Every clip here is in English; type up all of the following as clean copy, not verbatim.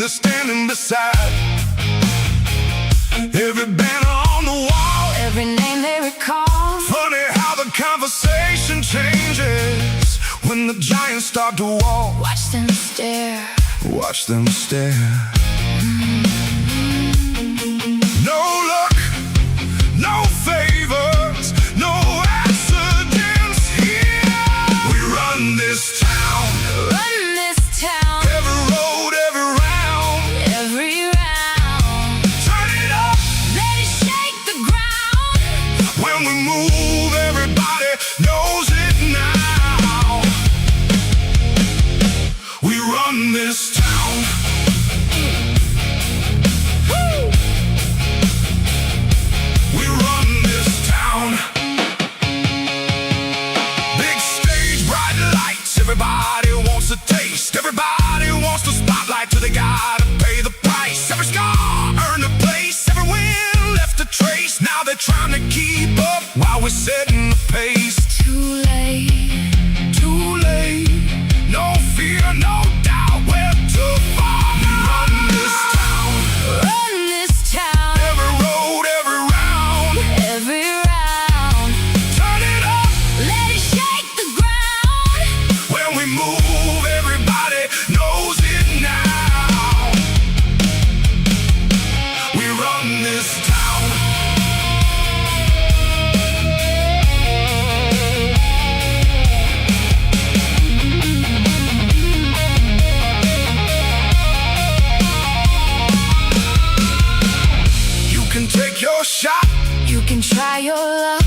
they're standing beside. Every banner on the wall, every name they recall. Funny how the conversation changes when the giants start to walk. Watch them stare. Watch them stare. No luck, no favors, no accidents here. We run this town. Run this town. Every road, every round. Every round. Turn it up. Let it shake the ground. When we move, everybody knows it now. We run this town. Woo! We run this town. Big stage, bright lights. Everybody wants a taste. Everybody wants the spotlight till they gotta pay the price. Every scar earned a place. Every win left a trace. Now they're trying to keep up while we're setting the pace. Too late. Too late. No fear, no doubt. We're too far. We run this town. Run this town. Every road, every round. Every round. Turn it up. Let it shake the ground. When we move, everybody knows it now. We run this town. You can take your shot, You can try your luck.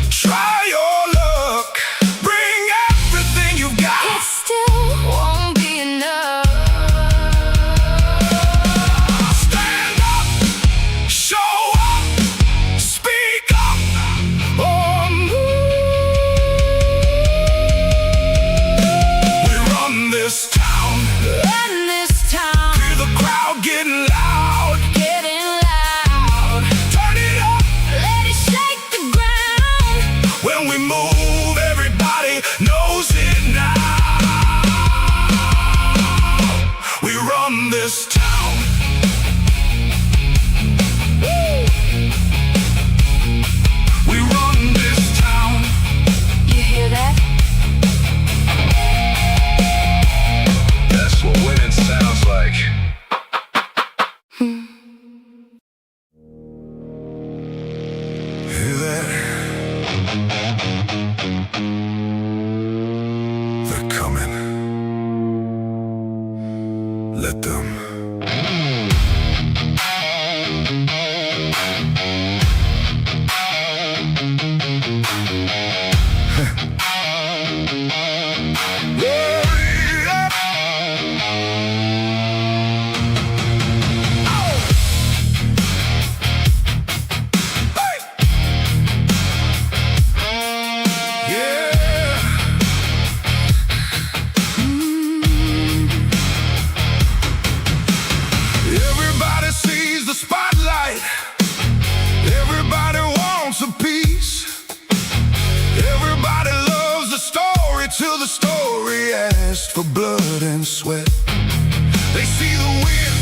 try your luck. Bring everything you've It got. still won't be enough. Stand up, show up, speak up, or move. We run this town. Run this town. Hear the crowd getting loud. Getting loud. Turn it up. Let it shake the ground. When we move, everybody knows it now. We run this town. Woo! We run this town. You hear that? That's what winning sounds like. Hear that? They're coming. Let them. Everybody sees the spotlight. Everybody wants a piece. Everybody loves the story till the story asks for blood and sweat. They see the win,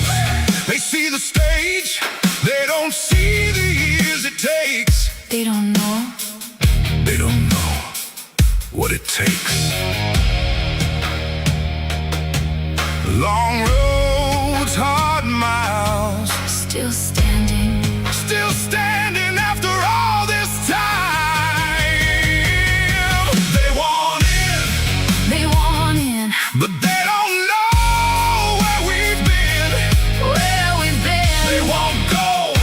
they see the stage. They don't see the years it takes. They don't know. They don't know what it takes. Long roads, hard miles. Still standing. Still standing after all this time. They want in, They want in. but they don't know where we've been. Where we've been. They want gold,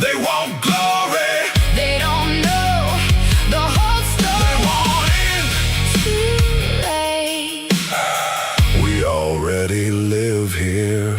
they want glory. They don't know the whole They story. want in. Too late. We already live here.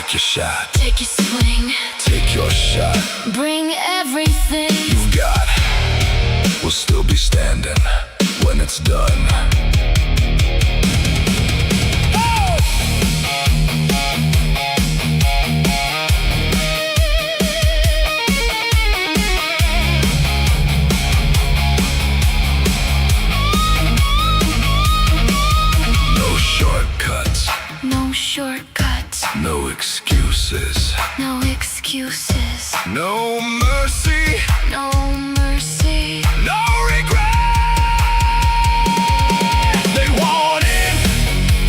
Take your shot. Take your swing. Take your shot. Bring everything You've got. We'll still be standing when it's done. No shortcuts. No shortcuts. No excuses. No excuses. No mercy. No mercy. No regret. They want it,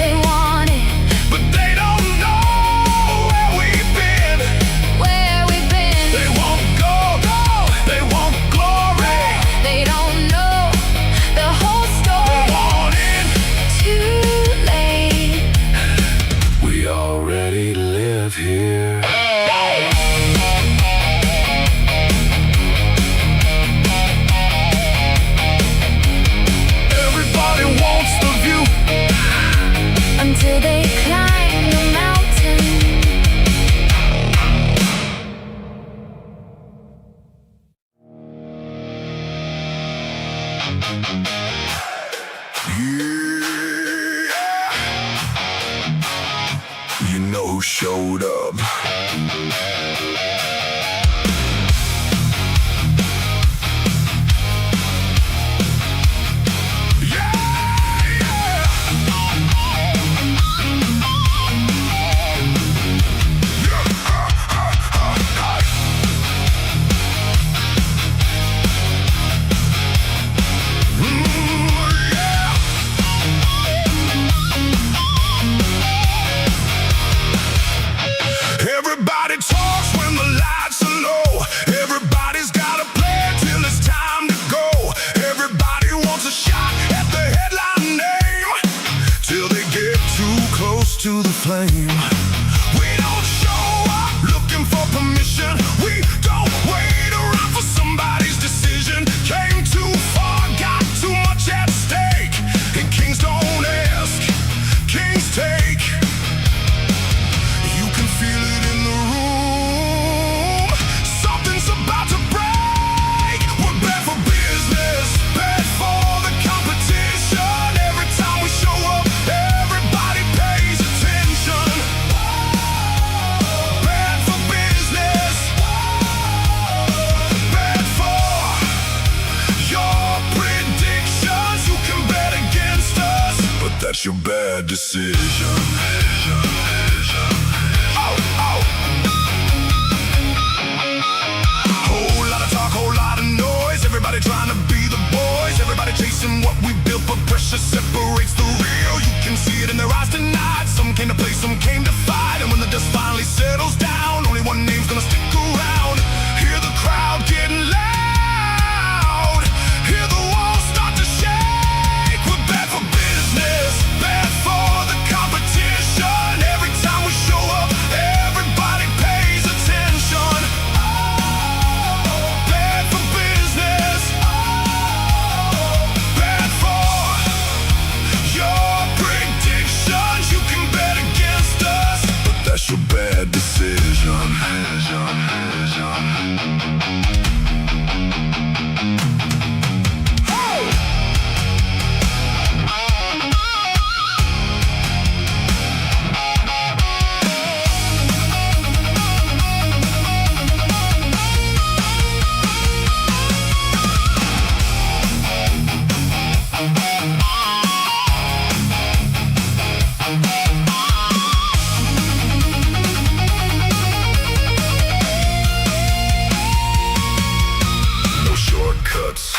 They want it. but they don't know where we've been. Where we've been. They want gold, they want glory. They don't know the whole They story. want it. Too late. We already live here. Everybody wants the view. Until they climb the mountain. Yeah. You know who showed up. Everybody talks when the lights are low. Everybody's got a plan till it's time to go. Everybody wants a shot at the headline name till they get too close to the flame. We don't show up looking for permission. We don't wait around for somebody's decision. Came too far, got too much at stake. And kings don't ask, kings take. You can feel it in the room. Something's about to break. We're bad for business, bad for the competition. Every time we show up, everybody pays attention. Bad for business, bad for your predictions. You can bet against us, but that's your bad decision. Whole lot of talk, whole lot of noise. Everybody trying to be the boys. Everybody chasing what we built, but pressure separates the real. You can see it in their eyes tonight. Some came to play, some came to fight. And when the dust finally settles down, only one name's gonna stick around. Hear the crowd getting loud. Hear the walls start to shake. We're bad for business, bad for the competition. Every time we show up, everybody pays attention. Bad for business, bad for your predictions. You can bet against us, but that's your bad decision. No shortcuts,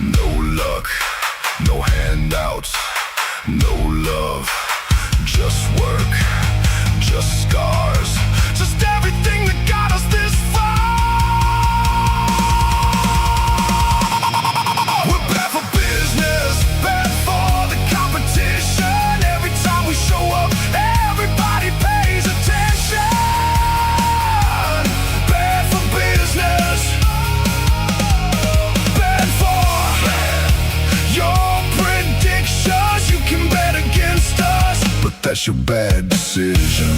no luck, no handouts, no love, just work, just scars, just everything that got us this far. We're bad for business, bad for the competition. Every time we show up, everybody pays attention. Bad for business, bad for your predictions. You can bet against us, but that's that's your bad decision.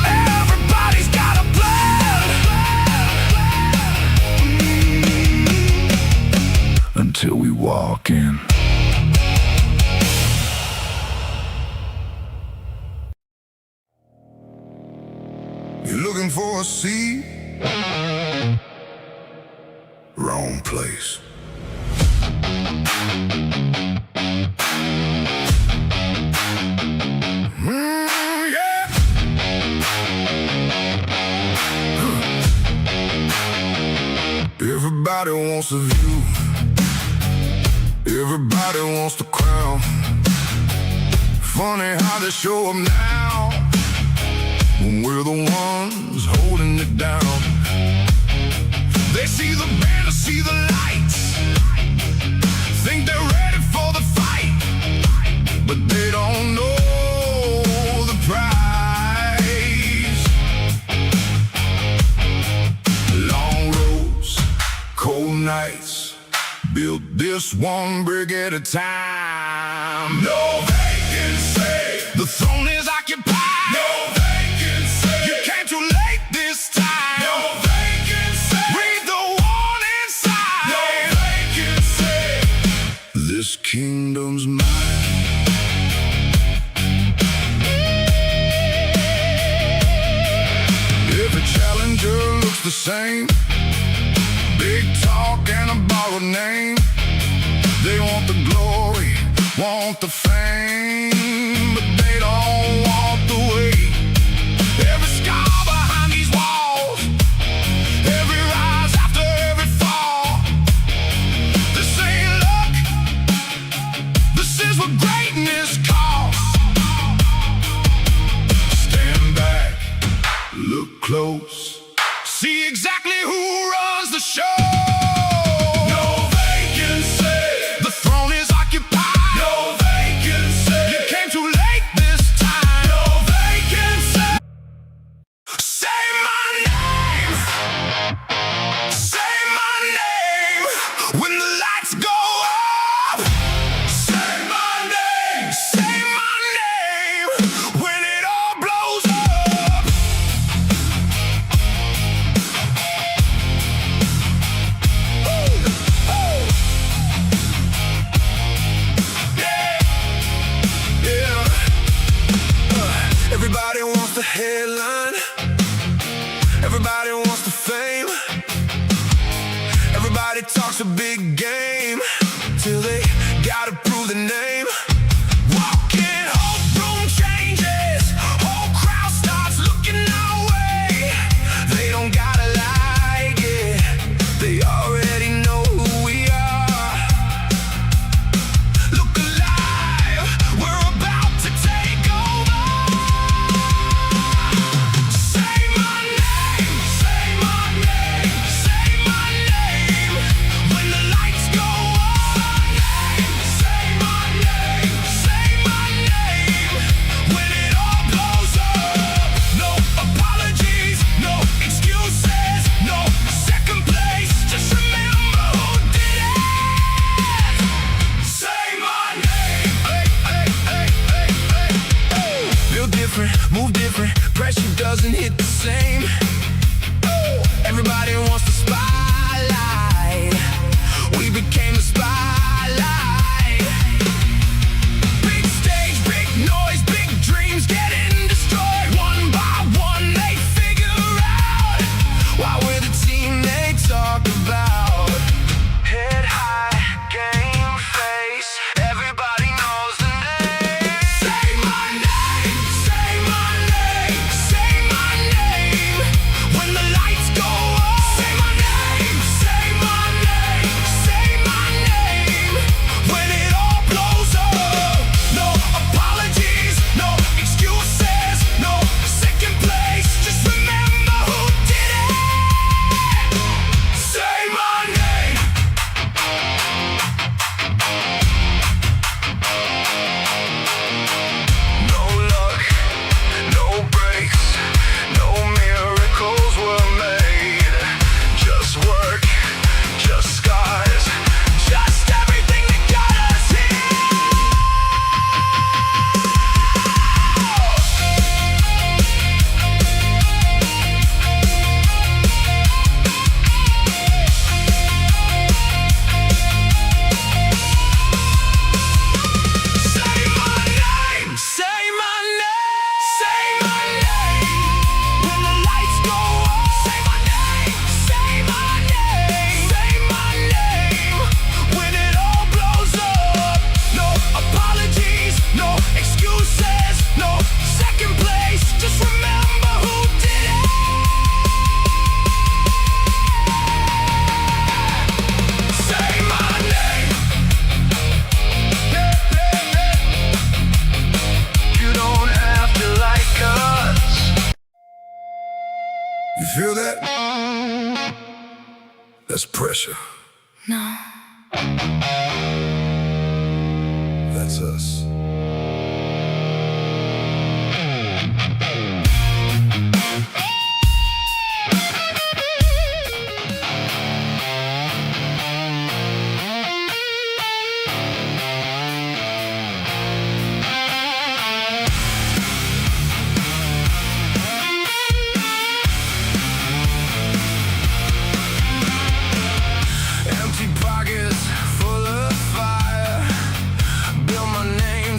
Everybody's got a plan. Until we walk in. You're looking for a seat? Wrong place. Yeah. Everybody wants a view. Everybody wants the crown. Funny how they show up now when we're the ones holding it down. They see the banner, see the lights, think they're ready for the fight, but they don't know the price. Long roads, cold nights, build this one brick at a time. No vacancy, the throne is occupied. No vacancy, you came too late this time. No vacancy, read the warning sign. No vacancy, this kingdom's mine. Every challenger looks the same. Big talk and a borrowed name. They want the glory, want the fame, but they don't want the weight. Every scar behind these walls, every rise after every fall. This ain't luck, this is what greatness costs. Stand back, look close, see exactly who runs the show. Everybody wants the headline. Everybody wants the fame. Everybody talks a big game till they gotta prove the name. Walking, hope room changes. Whole crowd starts looking our way. They don't gotta like it, they already know who we are. Look alive, we're about to take over. Say my name, say my name, say my name. When the lights go on, say my name, say my name. When it all blows up, no apologies, no excuses, no second place. Just remember who did it. Say my name. Hey, hey, hey, hey, hey, hey. Feel different, move different. Pressure doesn't hit the same. Everybody wants the spotlight. We became the spotlight. Big stage, big noise, big dreams getting destroyed. One by one they figure out why we're the team they talk about. Head high, game face, everybody knows the name. Say my name, say my name, say my name. When the lights go up, say my feel that? That's pressure. No. That's us. Empty pockets full of fire. Build my name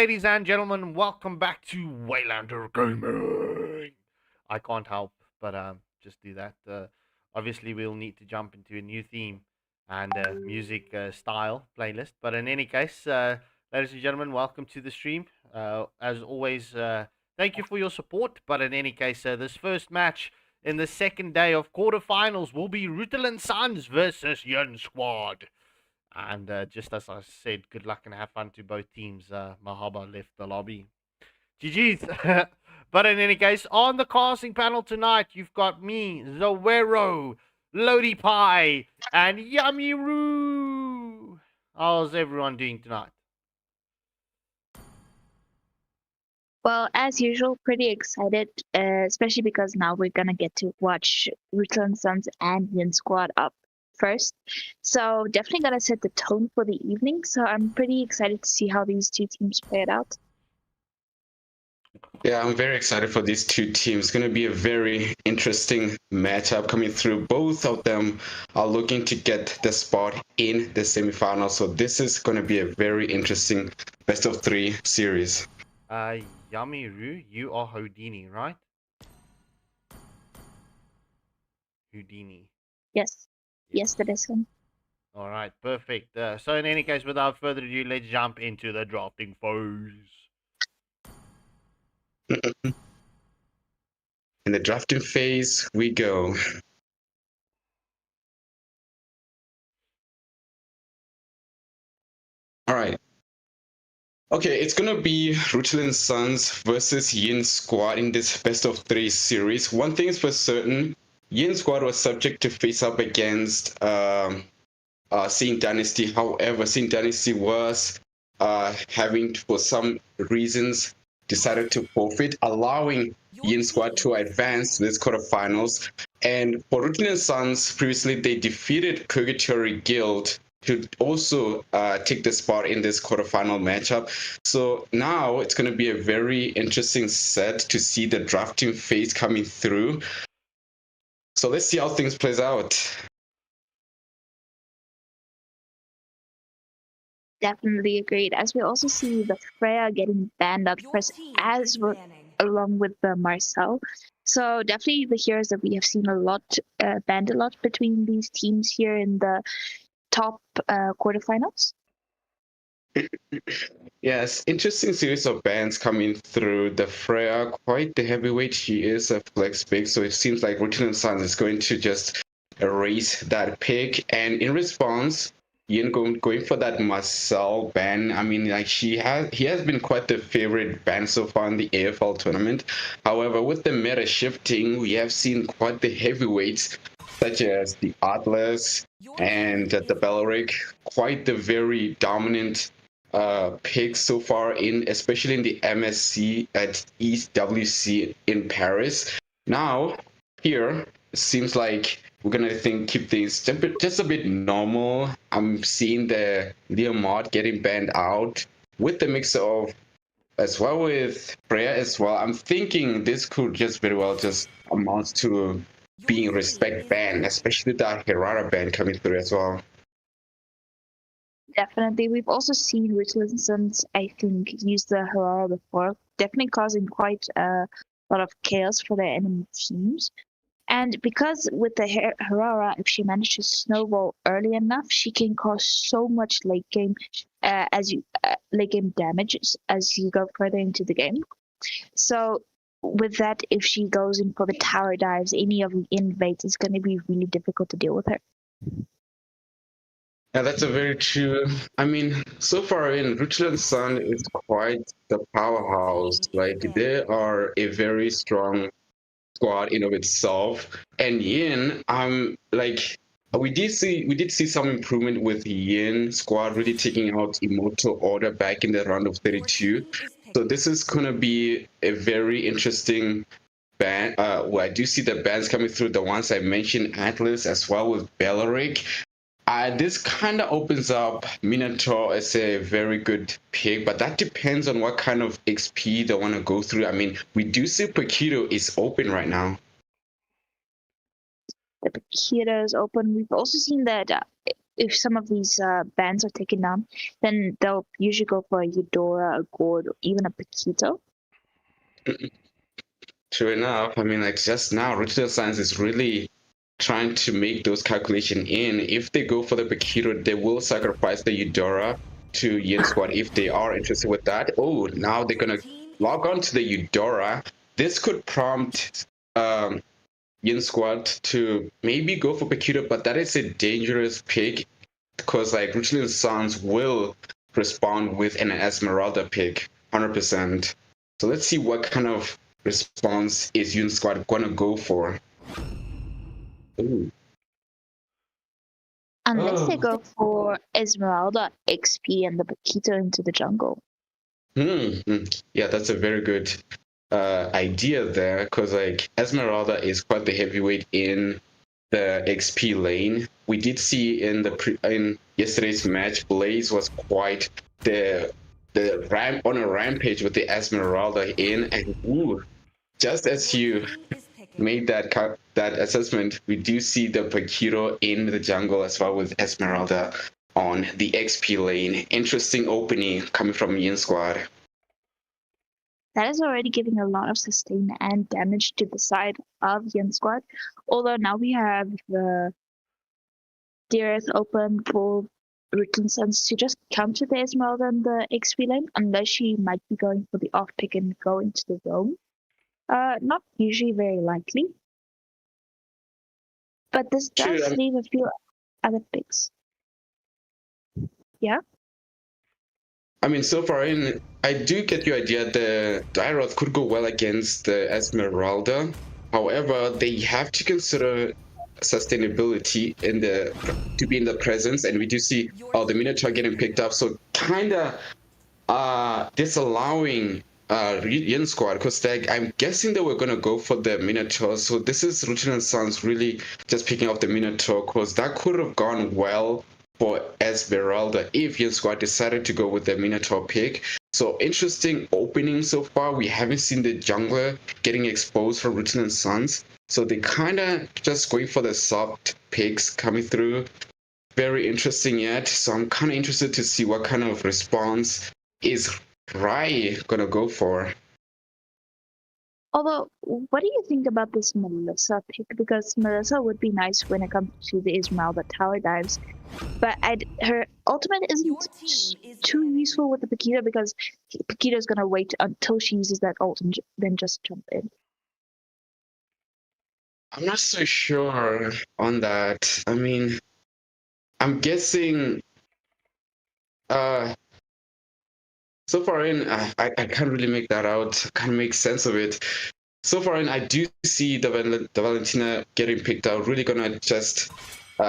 ladies and gentlemen, welcome back to Waylander Gaming. I can't help but just do that. Obviously, we'll need to jump into a new theme and music style playlist. But in any case, ladies and gentlemen, welcome to the stream. As always, thank you for your support. But in any case, this first match in the second day of quarterfinals will be Rutilant Suns versus Yun Squad. And just as I said, good luck and have fun to both teams. Mahaba left the lobby. GG's. But in any case, on the casting panel tonight, you've got me, Zawero, Lodi Pie, and Yummy Roo. How's everyone doing tonight? Well, as usual, pretty excited, especially because now we're gonna get to watch Rutilant Suns and Yin Squad up first. So definitely gonna set the tone for the evening. So I'm pretty excited to see how these two teams play it out. Yeah, I'm very excited for these two teams. It's going to be a very interesting matchup coming through. Both of them are looking to get the spot in the semifinal. So this is going to be a very interesting best of three series. Yummy Roo, you are Houdini, right? Houdini. Yes, yes, that is him. All right, perfect. So in any case, without further ado, let's jump into the drafting phase. In the drafting phase, we go. All right. Okay, it's going to be Rutilant Suns versus Yin Squad in this best of three series. One thing is for certain, Yin Squad was subject to face up against Sin Dynasty. However, Sin Dynasty was having, for some reasons, decided to forfeit, allowing Yin Squad to advance to this quarterfinals. And for Rutilant Suns, previously they defeated Purgatory Guild to also take the spot in this quarterfinal matchup. So now it's going to be a very interesting set to see the drafting phase coming through. So let's see how things plays out. Definitely agreed. As we also see the Freya getting banned up first, as well, along with the Marcel. So definitely the heroes that we have seen a lot banned a lot between these teams here in the top quarterfinals. Yes, interesting series of bans coming through. The Freya, quite the heavyweight. She is a flex pick, so it seems like Rutilant Suns is going to just erase that pick. And in response, Yin going for that Marcel ban. I mean, like he has been quite the favorite ban so far in the AFL tournament. However, with the meta shifting, we have seen quite the heavyweights, such as the Atlas and the Belleric, quite the very dominant picks so far especially in the MSC at East WC in Paris. Now here it seems like we're gonna keep things just a bit normal. I'm seeing the Leomod getting banned out with the mix of as well with Freya as well. I'm thinking this could just very well just amount to being respect ban, especially that Herrera ban coming through as well. Definitely. We've also seen Rutilant Suns, I think, use the Herrera before, definitely causing quite a lot of chaos for their enemy teams. And because with the Herrera, if she manages to snowball early enough, she can cause so much late game late game damage as you go further into the game. So with that, if she goes in for the tower dives, any of the invades, it's going to be really difficult to deal with her. Yeah, that's a very true. I mean, so far in Rutilant Sun is quite the powerhouse. Like they are a very strong squad in of itself. And Yin, like we did see some improvement with Yin squad really taking out Immortal Order back in the round of 32. So this is gonna be a very interesting ban. Well, I do see the bans coming through, the ones I mentioned, Atlas as well with Belleric. This kind of opens up Minotaur as a very good pick, but that depends on what kind of XP they want to go through. I mean, we do see Paquito is open right now. The Paquito is open. We've also seen that if some of these bans are taken down, then they'll usually go for a Eudora, a Gord, or even a Paquito. True enough. I mean, like just now, Rutilant Science is really trying to make those calculations in. If they go for the Paquito, they will sacrifice the Eudora to Yin Squad if they are interested with that. Oh, now they're gonna log on to the Eudora. This could prompt Yin Squad to maybe go for Paquito, but that is a dangerous pick because like Rutilant Sons will respond with an Esmeralda pick, 100%. So let's see what kind of response is Yin Squad gonna go for. Ooh. Unless they Oh. go for Esmeralda, XP, and the Paquito into the jungle. Yeah, that's a very good idea there because like Esmeralda is quite the heavyweight in the XP lane. We did see in yesterday's match, Blaze was quite the on a rampage with the Esmeralda in, and ooh, just as you made that assessment, we do see the Paquito in the jungle as well with Esmeralda on the XP lane. Interesting opening coming from Yin Squad. That is already giving a lot of sustain and damage to the side of Yin Squad. Although now we have the Earth open for Rutilant Sons to just counter the Esmeralda and the XP lane, unless she might be going for the off pick and go into the roam. Not usually very likely. But this True, does leave a few other picks. Yeah? I mean, so far in, I do get your idea. The Dairoth could go well against the Esmeralda. However, they have to consider sustainability to be in the presence, and we do see the Minotaur getting picked up. So kind of disallowing Yin Squad because I'm guessing they were gonna go for the Minotaur. So this is Rutilant Sons really just picking up the Minotaur because that could have gone well for Esmeralda if Yin Squad decided to go with the Minotaur pick. So interesting opening so far. We haven't seen the jungler getting exposed for Rutilant Sons. So they kind of just going for the soft picks coming through. Very interesting yet. So I'm kind of interested to see what kind of response is Rai gonna go for. Although, what do you think about this Melissa pick? Because Melissa would be nice when it comes to the Esmeralda tower dives, but her ultimate isn't too useful with the Paquito because Paquito's gonna wait until she uses that ult and then just jump in. I'm not so sure on that. I mean, I'm guessing so far in, I can't really make that out. Can't make sense of it. So far in, I do see the Valentina getting picked out. Really gonna just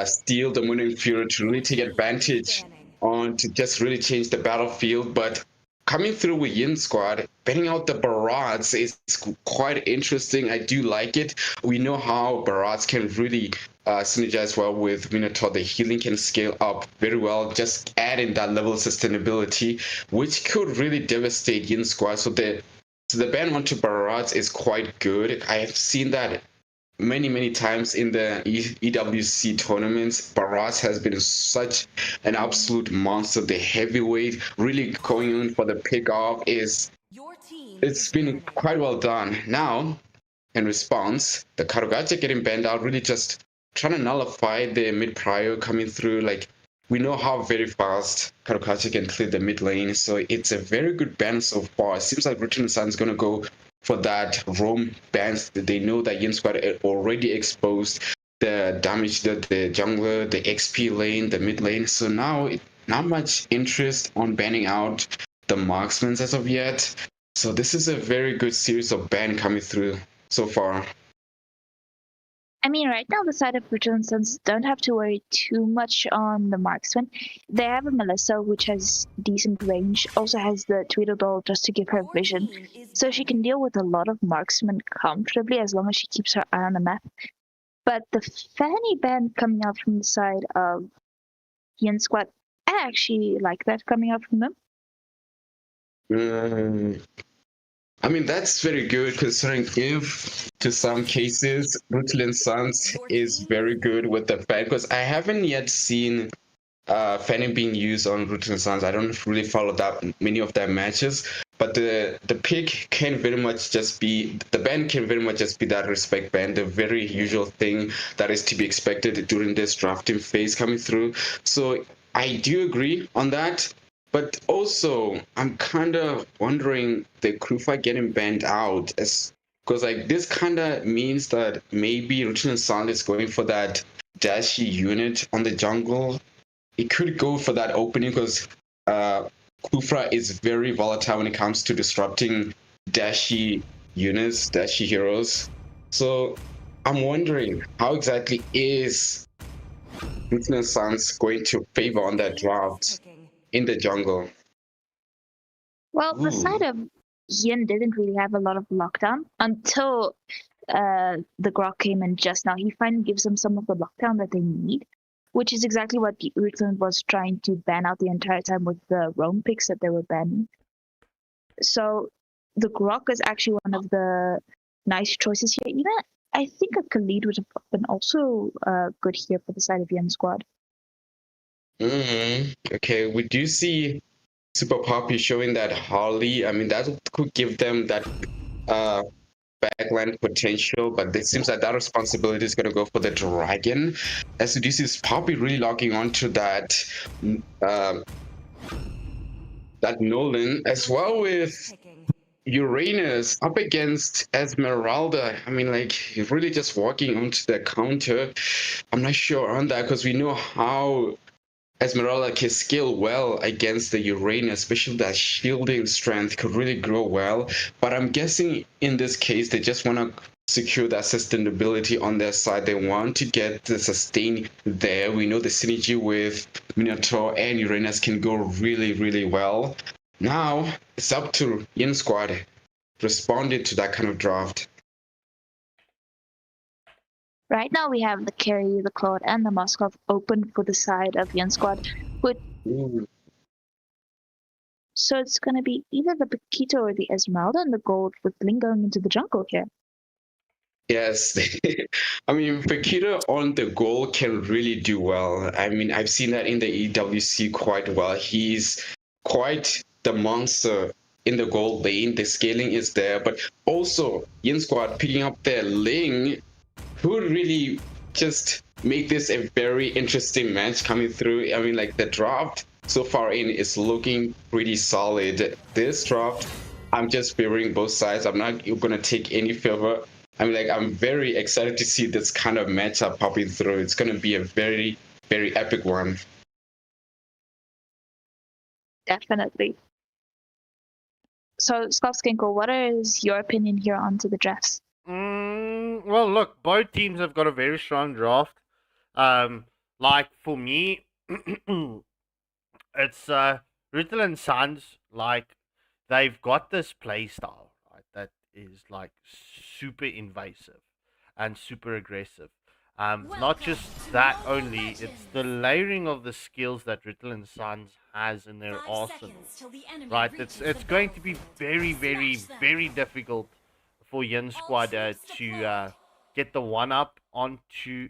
steal the Moon and Fury to really take advantage on to just really change the battlefield. But coming through with Yin Squad, banning out the Barats is quite interesting. I do like it. We know how Barats can really synergize well with Minotaur. The healing can scale up very well, just adding that level of sustainability, which could really devastate Yin Squad. So the ban onto Barats is quite good. I have seen that many times in the EWC tournaments. Barras has been such an absolute monster. The heavyweight really going in for the pick off it's been quite well done. Now, in response, the Karugacha getting banned out, really just trying to nullify the mid prio coming through. Like we know how very fast Karugacha can clear the mid lane, so it's a very good ban so far. It seems like Rutilant Sun is gonna go for that roam bans. They know that Yin Squad already exposed the damage that the jungler, the XP lane, the mid lane. So now not much interest on banning out the marksmen as of yet. So this is a very good series of ban coming through so far. I mean, right now the side of Rutilant Sons don't have to worry too much on the marksman. They have a Melissa, which has decent range, also has the Tweedledee just to give her vision, so she can deal with a lot of marksmen comfortably as long as she keeps her eye on the map. But the Fanny ban coming out from the side of Yin Squad, I actually like that coming out from them. I mean, that's very good considering if, to some cases, Rutilant Sons is very good with the fan, because I haven't yet seen Fanning being used on Rutilant Suns. I don't really follow that many of their matches, but the pick can very much just be the ban can very much just be that respect ban, the very usual thing that is to be expected during this drafting phase coming through. So I do agree on that. But also, I'm kind of wondering the Krufa getting banned out as because like this kind of means that maybe Rutilant Sun is going for that dashy unit on the jungle. It could go for that opening because Kufra is very volatile when it comes to disrupting dashy units, dashy heroes. So I'm wondering how exactly is Rutilant Suns going to favor on that draft in the jungle? Well, the side Ooh. of Yin didn't really have a lot of lockdown until the Grok came in just now. He finally gives them some of the lockdown that they need, which is exactly what Rutland was trying to ban out the entire time with the roam picks that they were banning. So the Grok is actually one of the nice choices here. Even I think a Khalid would have been also good here for the side of Yin squad. Okay, we do see Super Poppy showing that Harley. I mean, that could give them that uh, backline potential, but it seems that responsibility is going to go for the Dragon. As you do see, Poppy really logging onto that uh, that Nolan as well with Uranus up against Esmeralda. I mean, like, really just walking onto the counter. I'm not sure on that because we know how Esmeralda can scale well against the Uranus, especially that shielding strength could really grow well. But I'm guessing in this case, they just want to secure that sustainability on their side. They want to get the sustain there. We know the synergy with Minotaur and Uranus can go really, really well. Now it's up to Yin Squad responding to that kind of draft. Right now we have the Carry, the Claude, and the Moskov open for the side of Yin squad. But so it's going to be either the Paquito or the Esmeralda and the gold with Bling going into the jungle here. Yes, I mean, Paquita on the goal can really do well. I mean, I've seen that in the EWC quite well. He's quite the monster in the goal lane. The scaling is there, but also Yin Squad picking up their Ling would really just make this a very interesting match coming through. I mean, like the draft so far in is looking pretty solid. This draft, I'm just favoring both sides. I'm not going to take any favor. I'm like, I'm very excited to see this kind of matchup popping through. It's going to be a very, very epic one. Definitely. So, Skovskenko, what is your opinion here onto the drafts? Well, look, both teams have got a very strong draft. Like for me, it's Rutilant Suns. Like they've got this play style, right? That is like super invasive and super aggressive. Not just that only, it's the layering of the skills that Rutilant Suns has in their arsenal. Right, it's going to be very, very, very difficult for Yin Squad to get the one up onto.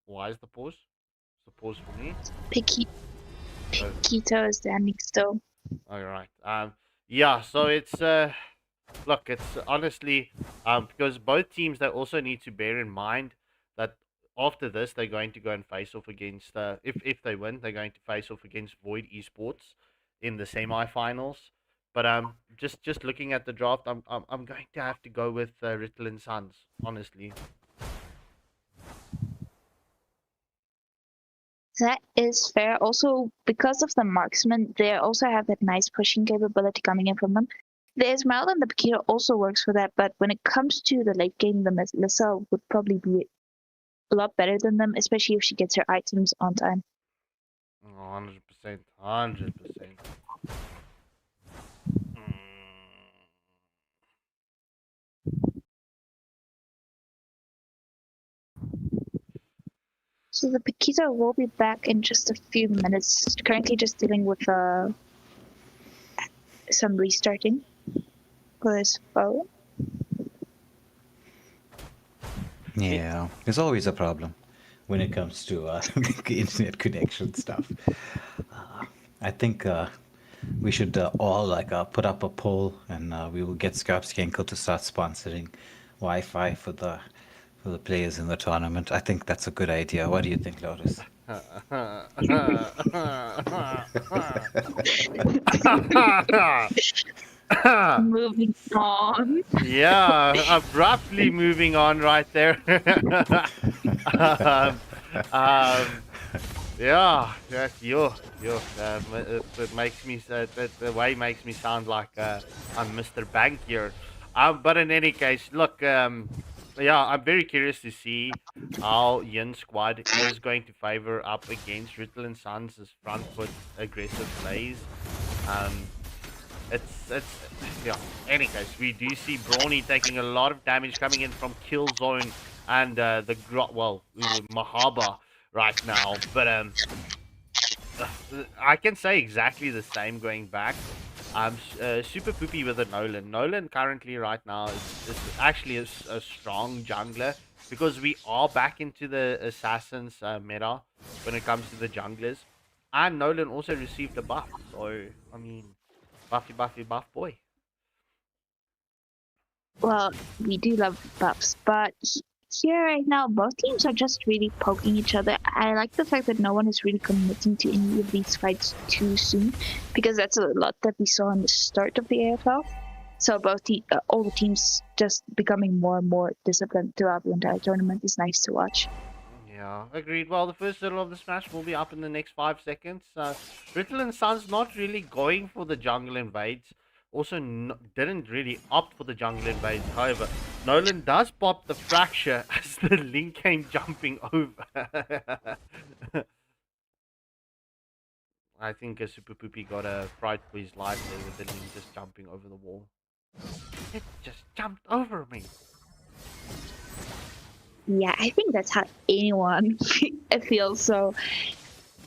Why is the pause? Is the pause for me? Paquito is standing still. All right. Yeah. So it's look, it's honestly because both teams they also need to bear in mind that after this they're going to go and face off against if they win they're going to face off against Void Esports in the semi-finals. But just looking at the draft, I'm going to have to go with Rutilant Suns, honestly. That is fair. Also, because of the marksman, they also have that nice pushing capability coming in from them. The Esmeralda and the Paquito also works for that, but when it comes to the late game, the Melissa would probably be a lot better than them, especially if she gets her items on time. 100%, 100%. So the Paquito will be back in just a few minutes. Currently just dealing with some restarting for his phone. Yeah, it's always a problem. when it comes to internet connection stuff. I think we should all put up a poll, and we will get Skarpskenkel to start sponsoring Wi-Fi for the players in the tournament. I think that's a good idea. What do you think, Lotus? Moving on. Yeah, abruptly moving on right there. um, um, yeah, that's it makes me the way makes me sound like I'm Mr. Bank here. But in any case, look, yeah, I'm very curious to see how Yin squad is going to favor up against Rutilant Sons' front foot aggressive plays. Um, it's yeah. Any case, we do see Brawny taking a lot of damage coming in from kill zone and Mahaba right now. But I can say exactly the same going back. Super poopy with a Nolan. Nolan currently right now is actually a strong jungler because we are back into the assassins meta when it comes to the junglers, and Nolan also received a buff. So I mean. Buff boy. Well, we do love buffs, but here right now, both teams are just really poking each other. I like the fact that no one is really committing to any of these fights too soon, because that's a lot that we saw in the start of the AFL. So all the teams just becoming more and more disciplined throughout the entire tournament is nice to watch. Yeah, agreed. Well, the first turtle of this match will be up in the next 5 seconds. Rutilant Sun's not really going for the jungle invades. Also, didn't really opt for the jungle invades. However, Nolan does pop the fracture as the Link came jumping over. I think a Super Poopy got a fright for his life there with the Link just jumping over the wall. It just jumped over me. Yeah, I think that's how anyone feels. So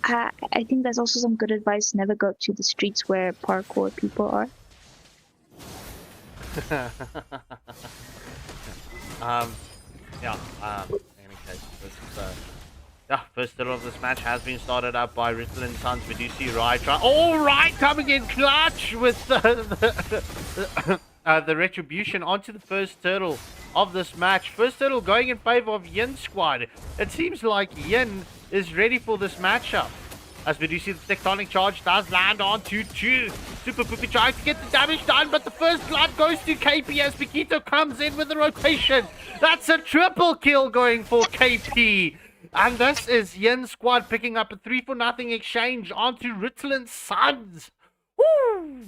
I think that's also some good advice. Never go to the streets where parkour people are. In any case, first turtle of this match has been started up by Rutilant Sons. We do see Rai try. All right, coming in clutch with the retribution onto the first turtle of this match. First turtle going in favor of Yin squad. It seems like Yin is ready for this matchup. As we do see the tectonic charge does land on 2-2. Super Poopy trying to get the damage done, but the first blood goes to KP as Piquito comes in with the rotation. That's a triple kill going for KP. And this is Yin squad picking up a 3-0 exchange onto Rutilant Sons. Woo!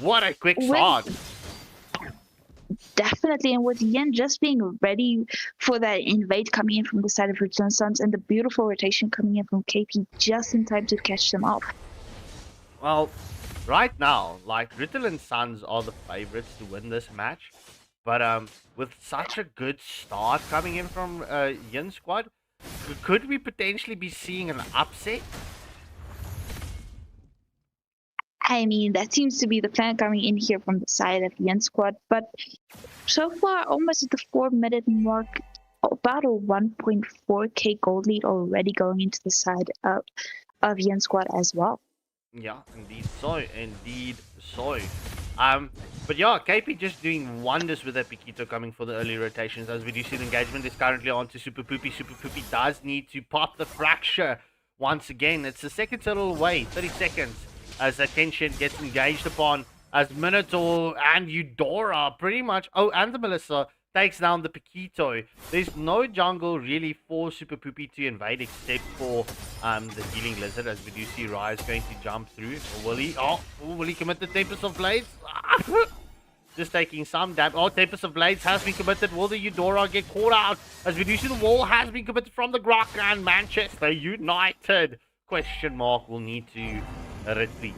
What a quick start. Definitely, and with Yen just being ready for that invade coming in from the side of Rutilant Sons and the beautiful rotation coming in from KP just in time to catch them off. Well, right now, like, Rutilant Sons are the favorites to win this match. But with such a good start coming in from Yin squad, could we potentially be seeing an upset? I mean, that seems to be the plan coming in here from the side of Yen squad, but so far, almost at the 4-minute mark, about a 1.4k gold lead already going into the side of Yen squad as well. Yeah, indeed so. But yeah, KP just doing wonders with that Piquito coming for the early rotations. As we do see, the engagement is currently on to Super Poopy. Super Poopy does need to pop the fracture once again. It's the second turtle away, 30 seconds. As attention gets engaged upon, as Minotaur and Eudora pretty much, and the Melissa takes down the Piquito. There's no jungle really for Super Poopy to invade except for the Healing Lizard, as we do see Rise going to jump through. Or will he commit the Tempest of Blades? Just taking some damage. Tempest of Blades has been committed. Will the Eudora get caught out? As we do see the wall has been committed from the Grok, and Manchester United, question mark, will need to retreat.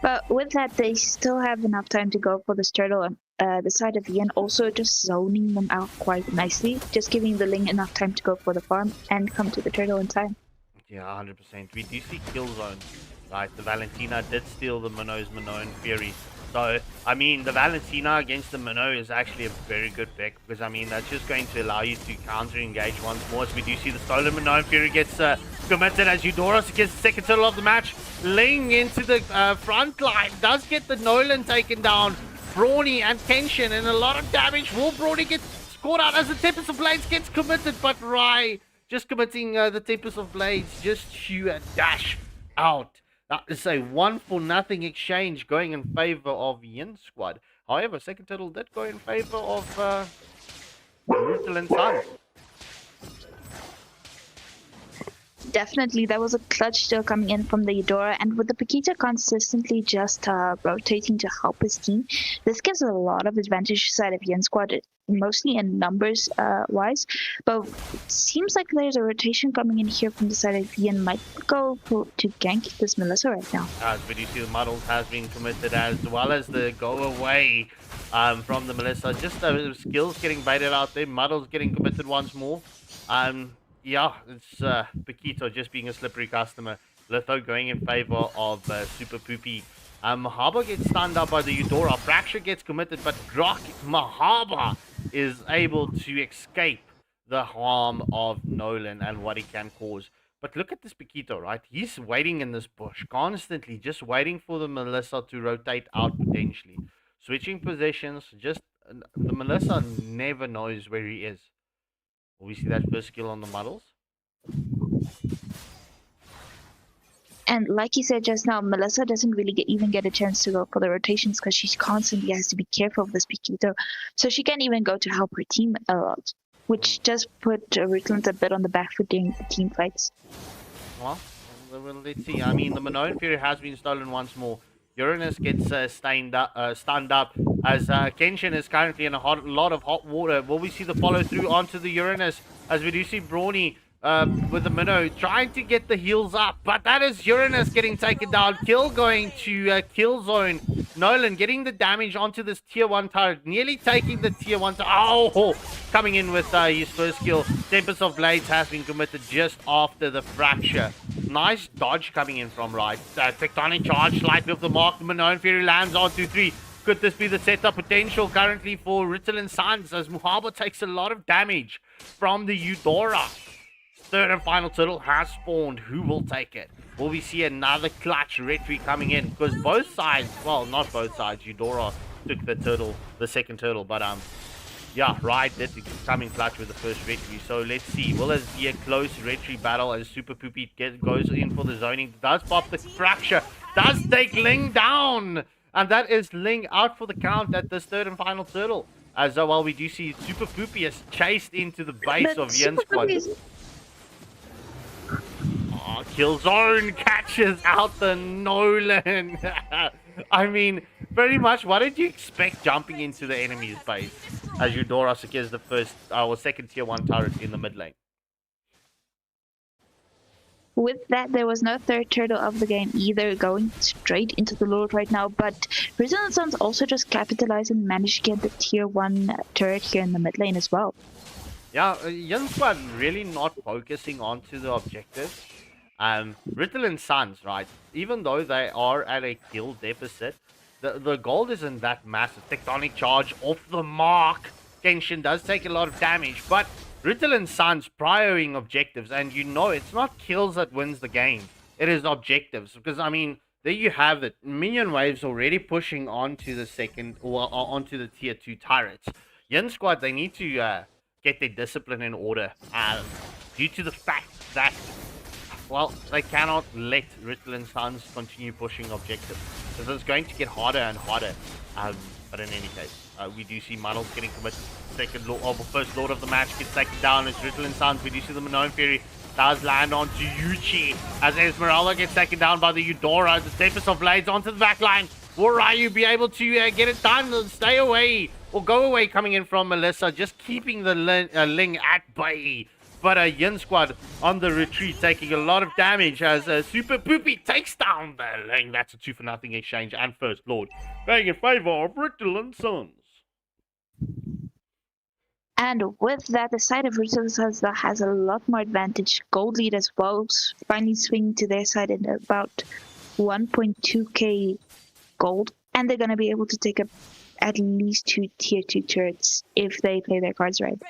But with that, they still have enough time to go for this turtle on the side of Yen, also just zoning them out quite nicely, just giving the Ling enough time to go for the farm and come to the turtle in time. Yeah, 100%. We do see kill zone. Right, the Valentina did steal the Minnows Minnow Fury. So, I mean, the Valentina against the Minnow is actually a very good pick because, I mean, that's just going to allow you to counter-engage once more. As we do see the stolen Minnow, and Fury gets committed as Eudora gets the second turtle of the match. Ling into the front line, does get the Nolan taken down. Brawny and Kenshin, and a lot of damage. Will Brawny get scored out as the Tempest of Blades gets committed, but Rai just committing the Tempest of Blades, just shoot a dash out. That is a 1-for-0 exchange going in favor of Yin Squad. However, second turtle did go in favor of Rutilant Suns. Definitely, that was a clutch still coming in from the Eudora, and with the Paquita consistently just rotating to help his team, this gives a lot of advantage side of Yin Squad, mostly in numbers wise. But it seems like there's a rotation coming in here from the side of Yin. Might go to gank this Melissa right now. As we do see the Muddles has been committed, as well as the go away from the Melissa. Just the skills getting baited out there. Muddles getting committed once more. Yeah, it's Paquito just being a slippery customer. Litho going in favor of Super Poopy. Mahaba gets stunned up by the Eudora. Fracture gets committed, but Mahaba is able to escape the harm of Nolan and what he can cause. But look at this Paquito, right? He's waiting in this bush, constantly just waiting for the Melissa to rotate out potentially. Switching positions, just the Melissa never knows where he is. We see that first skill on the Muddles. And like you said just now, Melissa doesn't really even get a chance to go for the rotations because she constantly has to be careful of this Paquito. So she can't even go to help her team a lot, which does put Rutilant a bit on the back foot during the team fights. Well, let's see. I mean, the Minoan Fury has been stolen once more. Uranus gets stunned up as Kenshin is currently in a lot of hot water. Will we see the follow through onto the Uranus as we do see Brawny with the Minnow trying to get the heals up, but that is Uranus getting taken down. Kill going to kill zone. Nolan getting the damage onto this tier 1 turret, nearly taking the tier 1 turret. Oh, coming in with his first kill. Tempest of Blades has been committed just after the fracture. Nice dodge coming in from right. Tectonic charge slightly off the mark. The Minoan Fury lands on 2-3. Could this be the setup potential currently for Rutilant Suns as Muhaba takes a lot of damage from the Eudora? Third and final turtle has spawned. Who will take it? Will we see another clutch retry coming in? Because both sides, well, not both sides. Eudora took the turtle, the second turtle, but yeah, right, did come in clutch with the first retry. So let's see. Will it be a close retry battle as Super Poopy goes in for the zoning? Does pop the fracture. Does take Ling down. And that is Ling out for the count at this third and final turtle. As while we do see Super Poopy is chased into the base of Yin Squad. Oh, Killzone catches out the Nolan. I mean, very much, what did you expect jumping into the enemy's base as Eudora secures the first or second tier 1 turret in the mid lane? With that, there was no third turtle of the game either, going straight into the Lord right now, but Rutilant Suns also just capitalized and managed to get the tier 1 turret here in the mid lane as well. Yeah, Yin Squad really not focusing onto the objectives. Rutilant Suns, right, even though they are at a kill deficit, the gold isn't that massive. Tectonic charge off the mark. Kenshin does take a lot of damage, but Rutilant Suns prioring objectives, and you know it's not kills that wins the game. It is objectives, because I mean, there you have it. Minion waves already pushing onto the second or onto the tier 2 turrets. Yin Squad, they need to get their discipline in order, due to the fact that, well, they cannot let Rutilant Suns continue pushing objectives, because it's going to get harder and harder. But in any case, we do see Muddles getting committed. First Lord of the match gets taken down. It's Rutilant Suns. We do see the Minoan Fury does land onto Yuchi as Esmeralda gets taken down by the Eudora. The Tempest of Blades onto the back line. Will Ryu be able to get it done? Stay away or go away coming in from Melissa, just keeping the Ling at bay. But Yin Squad on the retreat, taking a lot of damage as Super Poopy takes down the Ling. That's a 2-for-0 exchange and First Lord going in favor of Rutilant Suns. And with that, the side of Rutilant Suns has a lot more advantage. Gold lead as well, finally swinging to their side at about 1.2k gold and they're going to be able to take up at least 2 tier 2 turrets if they play their cards right.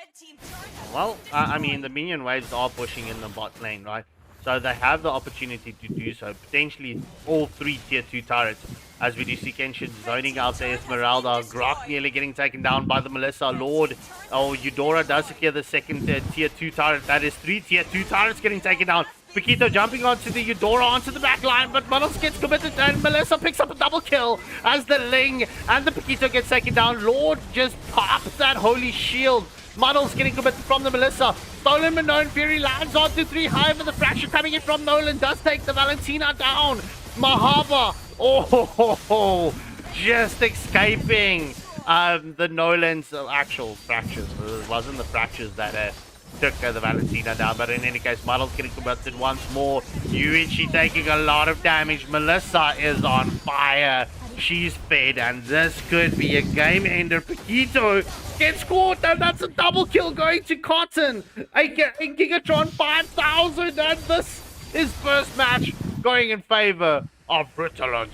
Well, I mean, the minion waves are pushing in the bot lane, right? So they have the opportunity to do so. Potentially all 3 tier 2 turrets. As we do see Kenshin zoning out there, Esmeralda, Grok nearly getting taken down by the Melissa, Lord. Oh, Eudora does secure the second tier 2 turret. That is 3 tier 2 turrets getting taken down. Paquito jumping onto the Eudora, onto the back line, but Muddles gets committed, and Melissa picks up a double kill as the Ling and the Paquito gets taken down. Lord just pops that holy shield. Muddles getting committed from the Melissa. Stolen Manon Fury lands onto 3 high, but the fracture coming in from Nolan does take the Valentina down. Mahava, oh, just escaping the Nolan's actual fractures. It wasn't the fractures that took the Valentina down, but in any case, Muddles getting converted once more. Yuichi taking a lot of damage. Melissa is on fire. She's fed, and this could be a game ender. Paquito gets caught, and that's a double kill going to Cotton. A Gigatron 5000, and this is first match going in favor of Rutilant.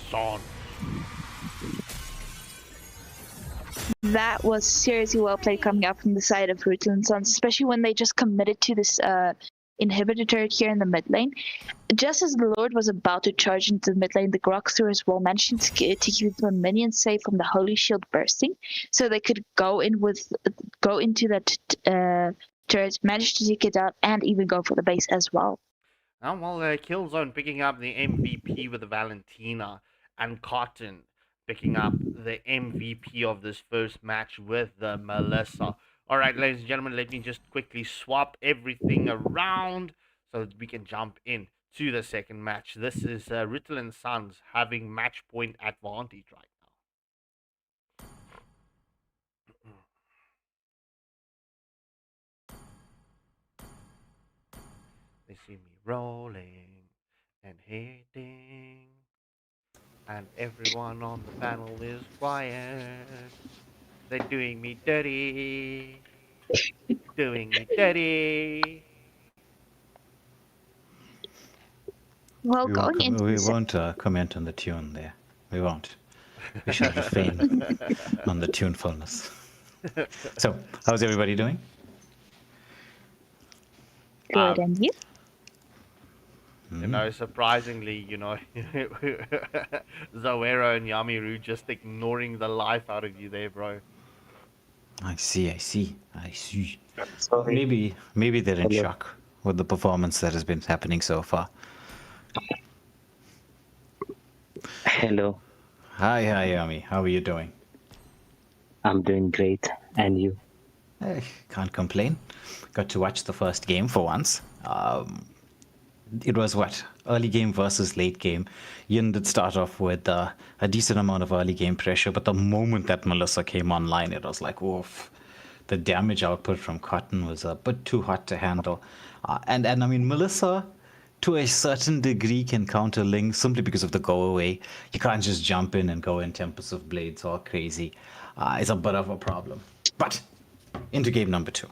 That was seriously well played coming up from the side of Rutilant Sons, especially when they just committed to this inhibitor turret here in the mid lane. Just as the Lord was about to charge into the mid lane, the Grok through as well managed to keep the minions safe from the Holy Shield bursting, so they could go into that turret, manage to take it out, and even go for the base as well. Now, while Killzone picking up the MVP with the Valentina, and Cotton picking up the MVP of this first match with the Melissa. Alright, ladies and gentlemen, let me just quickly swap everything around so that we can jump in to the second match. This is Rutilant Sons having match point advantage right now. They see me rolling and hitting, and everyone on the panel is quiet. They're doing me dirty. Doing me dirty. Well, We going won't, into we the won't comment on the tune there. We won't. We shall refrain on the tunefulness. So, how's everybody doing? good, and you? You know, surprisingly, Zoero and Yamiru just ignoring the life out of you there, bro. I see. Maybe they're in shock with the performance that has been happening so far. Hello, Hi, Yami. How are you doing? I'm doing great. And you? I can't complain. Got to watch the first game for once. It was early game versus late game. Yin did start off with a decent amount of early game pressure, but the moment that Melissa came online, it was like, woof. The damage output from Cotton was a bit too hot to handle. And I mean, Melissa, to a certain degree, can counter Ling simply because of the go away. You can't just jump in and go in Tempest of Blades all crazy. It's a bit of a problem. But into game number 2.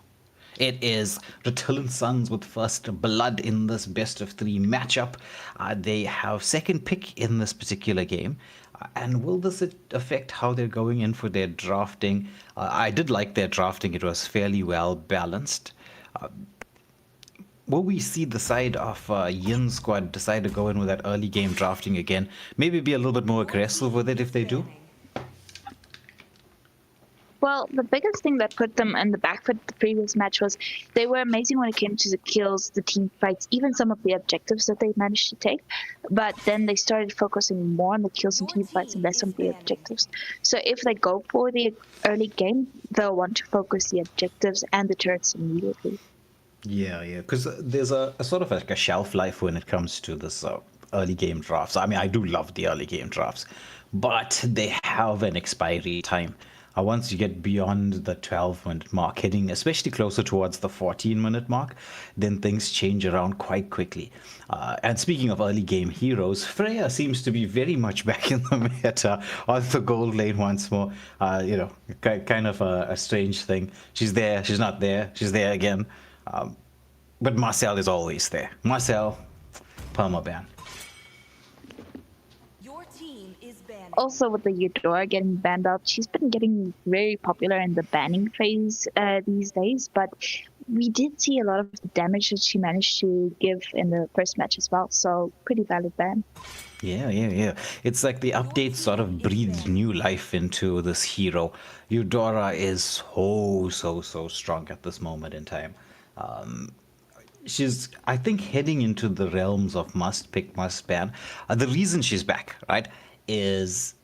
It is Rutilant Sons with first blood in this best of 3 matchup. They have second pick in this particular game. And will this affect how they're going in for their drafting? I did like their drafting. It was fairly well balanced. Will we see the side of Yin's squad decide to go in with that early game drafting again? Maybe be a little bit more aggressive with it if they do? Well, the biggest thing that put them in the back foot the previous match was they were amazing when it came to the kills, the team fights, even some of the objectives that they managed to take. But then they started focusing more on the kills and team fights and less on the objectives. So if they go for the early game, they'll want to focus the objectives and the turrets immediately. Yeah, because there's a sort of like a shelf life when it comes to this early game drafts. I mean, I do love the early game drafts, but they have an expiry time. Once you get beyond the 12-minute mark, heading especially closer towards the 14-minute mark, then things change around quite quickly. And speaking of early game heroes, Freya seems to be very much back in the meta on the gold lane once more. Kind of a strange thing. She's there, she's not there, she's there again. But Marcel is always there. Marcel, permaban. Your team is banned. Also, with the Eudora getting banned out, she's been getting very popular in the banning phase these days. But we did see a lot of the damage that she managed to give in the first match as well. So, pretty valid ban. Yeah. It's like the update sort of breathed new life into this hero. Eudora is so strong at this moment in time. She's, I think, heading into the realms of must pick, must ban. The reason she's back, right, is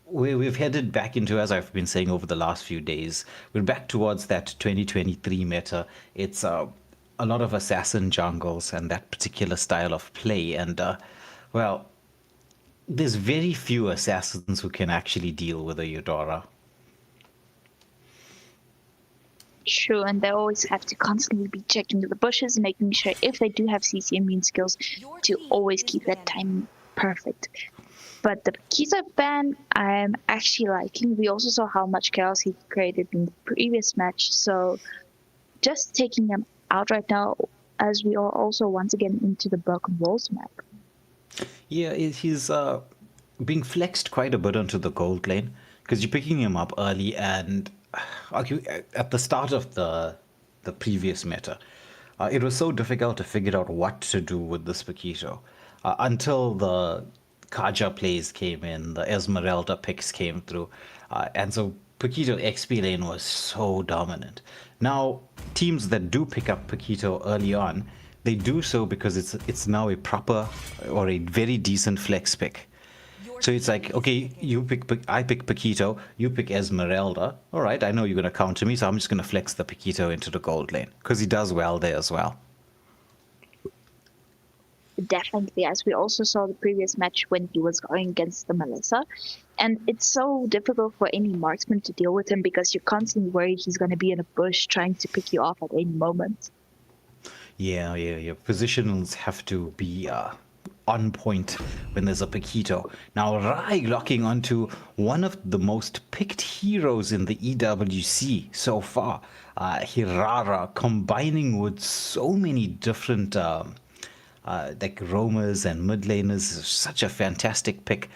we've headed back into, as I've been saying over the last few days, we're back towards that 2023 meta. It's a lot of assassin jungles and that particular style of play. And, well, there's very few assassins who can actually deal with a Eudora. True, and they always have to constantly be checking the bushes and making sure if they do have CC immune skills to always keep that timing perfect. But the Paquito ban, I'm actually liking. We also saw how much chaos he created in the previous match, so just taking them out right now, as we are also once again into the Broken Walls map. Yeah, he's being flexed quite a bit onto the gold lane because you're picking him up early and at the start of the previous meta, it was so difficult to figure out what to do with this Paquito until the Kaja plays came in, the Esmeralda picks came through, and so Paquito XP lane was so dominant. Now, teams that do pick up Paquito early on, they do so because it's now a proper or a very decent flex pick. So it's like, okay, I pick Paquito, you pick Esmeralda. All right, I know you're going to counter me, so I'm just going to flex the Paquito into the gold lane because he does well there as well. Definitely, as we also saw the previous match when he was going against the Melissa. And it's so difficult for any marksman to deal with him because you're constantly worried he's going to be in a bush trying to pick you off at any moment. Yeah. Positionals have to be on point when there's a Paquito. Now, Rai locking onto one of the most picked heroes in the EWC so far. Hirara combining with so many different like roamers and mid laners is such a fantastic pick.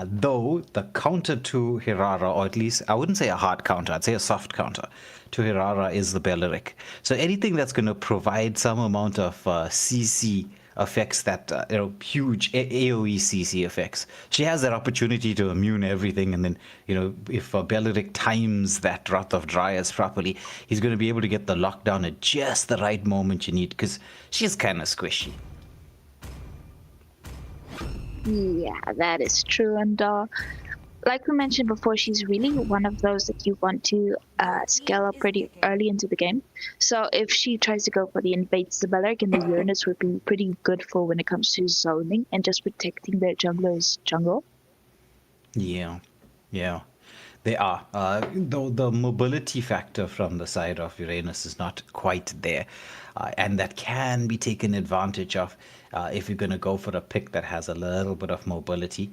Though the counter to Hirara, or at least I wouldn't say a hard counter, I'd say a soft counter to Hirara is the Belleric. So anything that's going to provide some amount of CC effects that huge AoE CC effects. She has that opportunity to immune everything, and then if Belleric times that Wrath of Dryas properly, he's going to be able to get the lockdown at just the right moment you need because she's kind of squishy. Yeah, that is true. And like we mentioned before, she's really one of those that you want to scale up pretty early into the game. So if she tries to go for the invades the Belleric, and the Uranus would be pretty good for when it comes to zoning and just protecting their jungler's jungle. Yeah. They are. Though the mobility factor from the side of Uranus is not quite there. And that can be taken advantage of if you're going to go for a pick that has a little bit of mobility.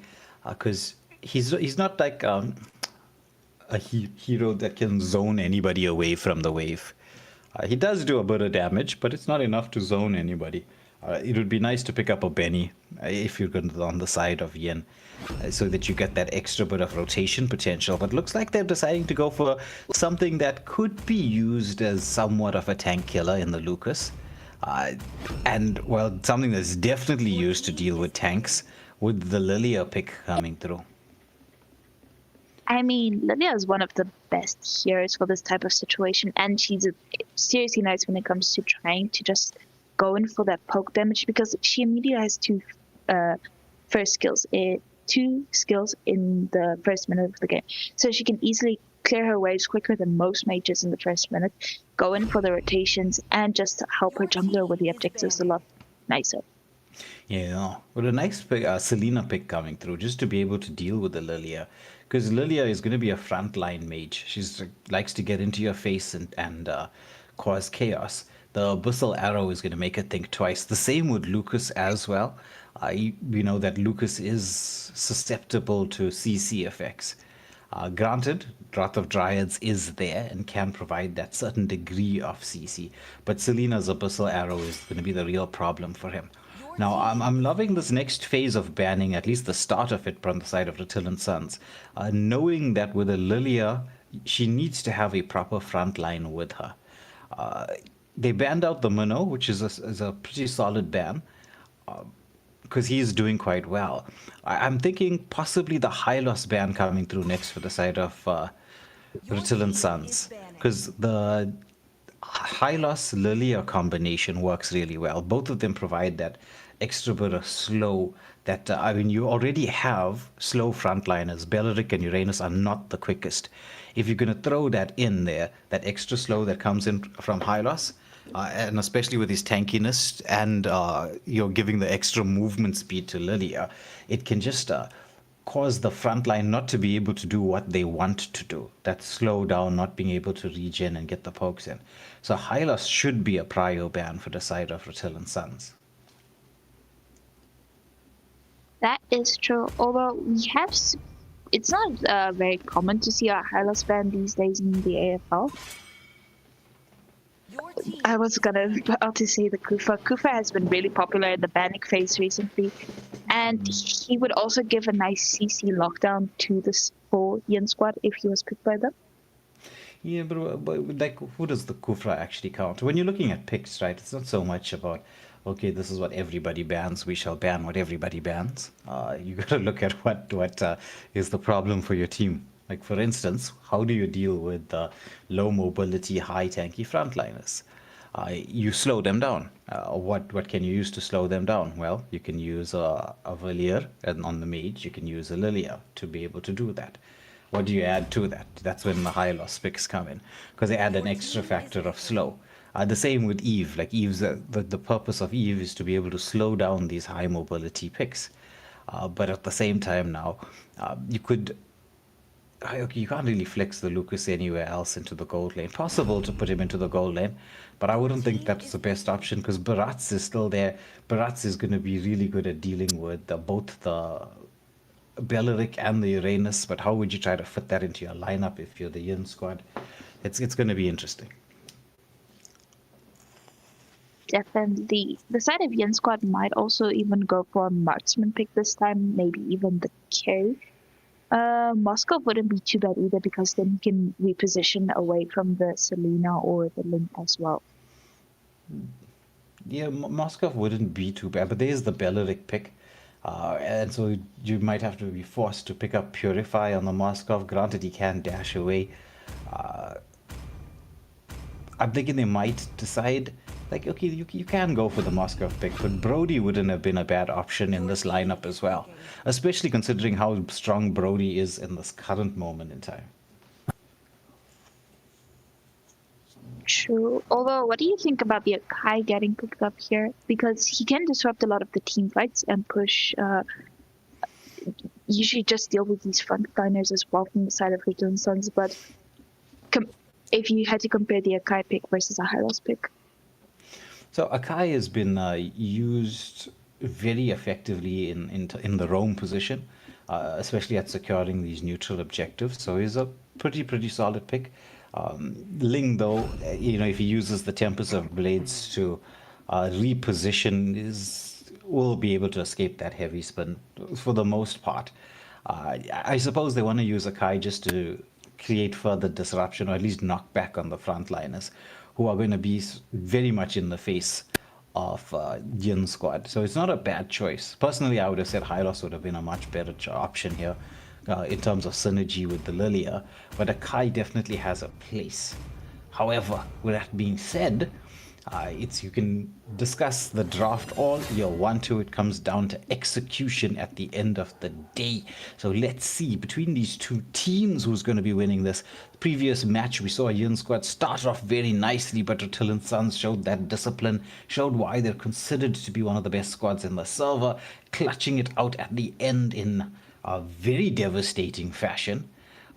Because he's not like a hero that can zone anybody away from the wave. He does do a bit of damage, but it's not enough to zone anybody. It would be nice to pick up a Benny if you're going on the side of Yin, so that you get that extra bit of rotation potential. But looks like they're deciding to go for something that could be used as somewhat of a tank killer in the Lucas. And, well, something that's definitely used to deal with tanks with the Lilia pick coming through. I mean, Lilia is one of the best heroes for this type of situation, and she's seriously nice when it comes to trying to just go in for that poke damage because she immediately has two skills in the first minute of the game. So she can easily clear her waves quicker than most mages in the first minute, go in for the rotations, and just help her jungler with the objectives a lot nicer. Yeah, with a nice pick, Selena pick coming through just to be able to deal with the Lilia. Because Lilia is going to be a frontline mage. She likes to get into your face and cause chaos. The Abyssal Arrow is going to make her think twice. The same with Lucas as well. We know that Lucas is susceptible to CC effects. Granted, Wrath of Dryads is there and can provide that certain degree of CC. But Selena's Abyssal Arrow is going to be the real problem for him. Now, I'm loving this next phase of banning, at least the start of it from the side of Rutilant Sons, knowing that with a Lilia, she needs to have a proper front line with her. They banned out the Minnow, which is a pretty solid ban, because he's doing quite well. I'm thinking possibly the Hylos ban coming through next for the side of Rutilant Sons, because the Hylos Lilia combination works really well. Both of them provide that extra bit of slow that, I mean, you already have slow frontliners. Beleric and Uranus are not the quickest. If you're going to throw that in there, that extra slow that comes in from Hylos, and especially with his tankiness, and you're giving the extra movement speed to Lilia, it can just cause the front line not to be able to do what they want to do. That slow down, not being able to regen and get the pokes in. So Hylos should be a prio ban for the side of Rutilant Sons. That is true. Although we have, it's not very common to see a Hylos ban these days in the AFL. I was about to say the Kufa. Kufa has been really popular in the banning phase recently, and he would also give a nice CC lockdown to this whole Yin squad if he was picked by them. Yeah, but like, who does the Kufra actually count? When you're looking at picks, right, it's not so much about, okay, this is what everybody bans, we shall ban what everybody bans. You got to look at what is the problem for your team. Like, for instance, how do you deal with low mobility, high tanky frontliners? You slow them down. What can you use to slow them down? Well, you can use a Valier, and on the mage, you can use a Lilia to be able to do that. What do you add to that? That's when the high loss picks come in, because they add an extra factor of slow. The same with Eve. Like Eve's the purpose of Eve is to be able to slow down these high mobility picks. But at the same time now, you could. Okay, you can't really flex the Lucas anywhere else into the gold lane. Possible to put him into the gold lane, but I wouldn't think that's the best option because Baratz is still there. Baratz is going to be really good at dealing with both the Beleric and the Uranus, but how would you try to fit that into your lineup if you're the Yin squad? It's going to be interesting. Definitely. The side of Yin squad might also even go for a marksman pick this time, maybe even the carry. Moscow wouldn't be too bad either because then you can reposition away from the Selena or the Link as well. Yeah, Moscow wouldn't be too bad, but there's the Beleric pick. And so you might have to be forced to pick up Purify on the Moskov. Granted, he can dash away. I'm thinking they might decide, like, okay, you can go for the Moskov pick, but Brody wouldn't have been a bad option in this lineup as well, especially considering how strong Brody is in this current moment in time. True. Although, what do you think about the Akai getting picked up here? Because he can disrupt a lot of the team fights and push. Usually, just deal with these frontliners as well from the side of Rutilant Sons. But if you had to compare the Akai pick versus a Hylos pick, so Akai has been used very effectively in the roam position, especially at securing these neutral objectives. So he's a pretty solid pick. Ling, though, if he uses the Tempest of Blades to reposition, will be able to escape that heavy spin for the most part. I suppose they want to use Akai just to create further disruption, or at least knock back on the frontliners, who are going to be very much in the face of Yin squad. So it's not a bad choice. Personally, I would have said Hylos would have been a much better option here. In terms of synergy with the Lilia, but Akai definitely has a place. However, with that being said, you can discuss the draft all you want to. It comes down to execution at the end of the day. So let's see between these two teams who's going to be winning this. The previous match we saw Yin squad start off very nicely, but Rutilant Sons showed that discipline, showed why they're considered to be one of the best squads in the server, clutching it out at the end in a very devastating fashion.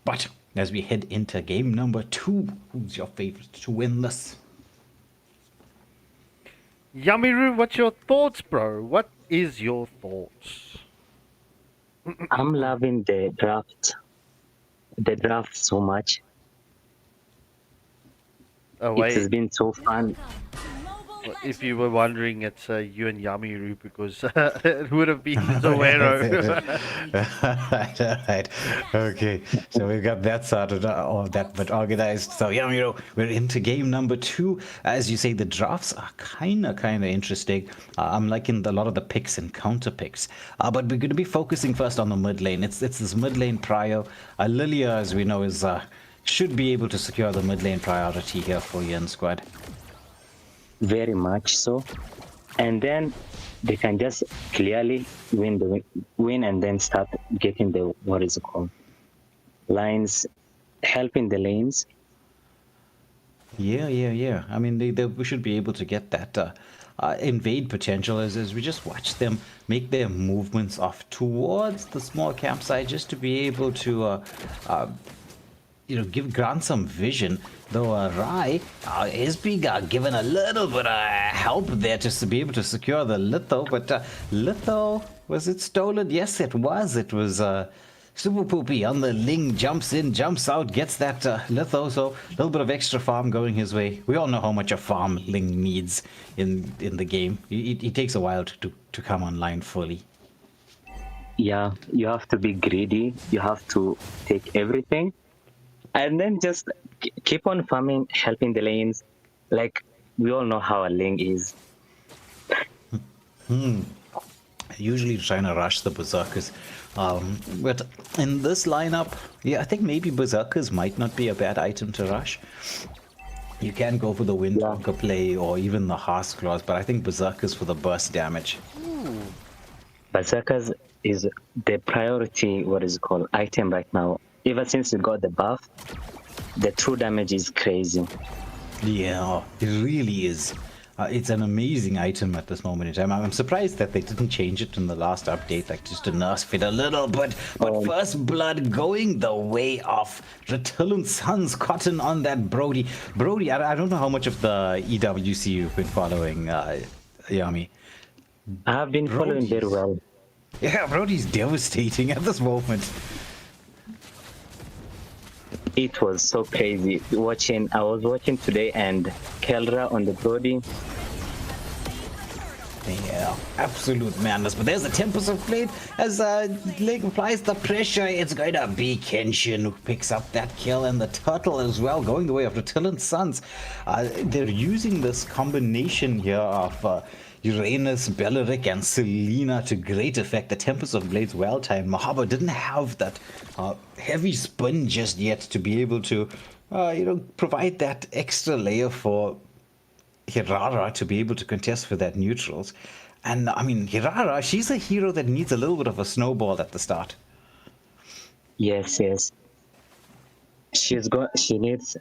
But as we head into game number 2, who's your favorite to win this? Yamiru, what's your thoughts, bro? What is your thoughts? I'm loving the draft so much. Oh, It has been so fun. What, if you were wondering, it's you and Yamiru because it would have been Zoero. Right. Okay. So we've got that sorted, all that but organized. So yeah, we're into game number 2. As you say, the drafts are kind of interesting. I'm liking a lot of the picks and counter picks. But we're going to be focusing first on the mid lane. It's this mid lane prio. Lilia, as we know, is should be able to secure the mid lane priority here for Yen squad. Very much so. And then they can just clearly win and then start getting the, what is it called, lines, helping the lanes. Yeah. I mean, we should be able to get that invade potential as we just watch them make their movements off towards the small campsite just to be able to grant some vision. Though Rai is being given a little bit of help there just to be able to secure the litho, but litho, was it stolen? Yes, it was. It was Super Poopy on the Ling, jumps in, jumps out, gets that litho, so a little bit of extra farm going his way. We all know how much a farm Ling needs in the game. It takes a while to come online fully. Yeah, you have to be greedy. You have to take everything. And then just keep on farming, helping the lanes. Like, we all know how a Ling is. Usually trying to rush the Berserkers. But in this lineup, yeah, I think maybe Berserkers might not be a bad item to rush. You can go for the Windwalker play or even the Hearth Claws, but I think Berserkers for the burst damage. Berserkers is the priority, what is it called, item right now. Ever since we got the buff, the true damage is crazy. Yeah, it really is. It's an amazing item at this moment in time. I'm surprised that they didn't change it in the last update, like just to nerf it a little bit. But first blood going the way of Rutilant Sons, Cotton on that Brody. Brody, I don't know how much of the EWC you've been following, Yami. I have been following very well. Yeah, Brody's devastating at this moment. It was so crazy watching. I was watching today and Keldra on the Brody. Yeah, absolute madness. But there's a Tempest of Blade as Ling applies the pressure. It's going to be Kenshin who picks up that kill, and the Turtle as well, going the way of Rutilant Sons. They're using this combination here of Uranus, Belleric, and Selena to great effect. The Tempest of Blades well-timed. Mahaba didn't have that heavy spin just yet to be able to, provide that extra layer for Hirara to be able to contest for that neutrals. And I mean, Hirara, she's a hero that needs a little bit of a snowball at the start. Yes. She needs.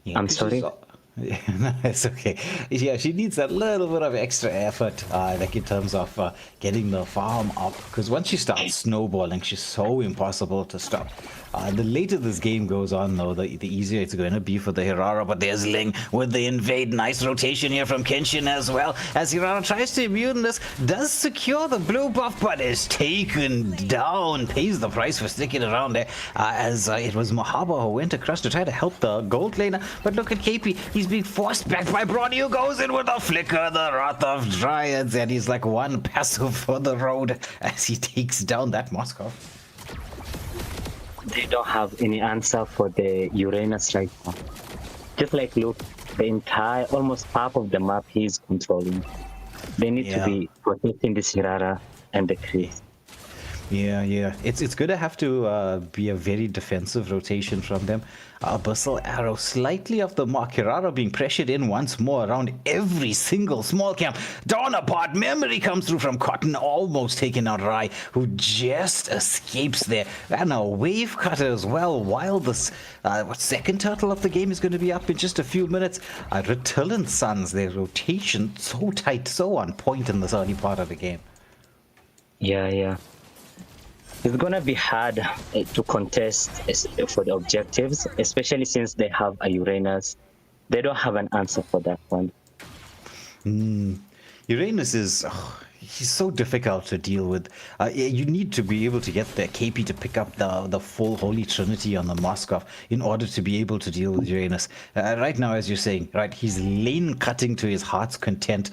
Yeah, I'm sorry. No, it's okay. Yeah, she needs a little bit of extra effort, like in terms of getting the farm up. Because once she starts snowballing, she's so impossible to stop. The later this game goes on, though, the easier it's going to be for the Hirara. But there's Ling with the invade. Nice rotation here from Kenshin as well. As Hirara tries to immune this, does secure the blue buff, but is taken down. Pays the price for sticking around there. As it was Mahaba who went across to try to help the gold laner. But look at KP. He's being forced back by Brody, who goes in with a flicker, the Wrath of Dryads. And he's like one passive for the road as he takes down that Moskov. They don't have any answer for the Uranus right now. Just like look, the entire, almost half of the map he's controlling. They need to be protecting this Hirara and the Chris. Yeah. It's going to have to be a very defensive rotation from them. Abyssal Arrow slightly off the mark. Hirara being pressured in once more around every single small camp. Dawn apart. Memory comes through from Cotton, almost taking out Rai, who just escapes there. And a wave cutter as well, while this second turtle of the game is going to be up in just a few minutes. Rutilant Sons, their rotation so tight, so on point in this early part of the game. Yeah. It's gonna be hard to contest for the objectives, especially since they have a Uranus. They don't have an answer for that one. Uranus is he's so difficult to deal with. You need to be able to get the KP to pick up the full Holy Trinity on the Moskov in order to be able to deal with Uranus. Right now, as you're saying, right, he's lane cutting to his heart's content.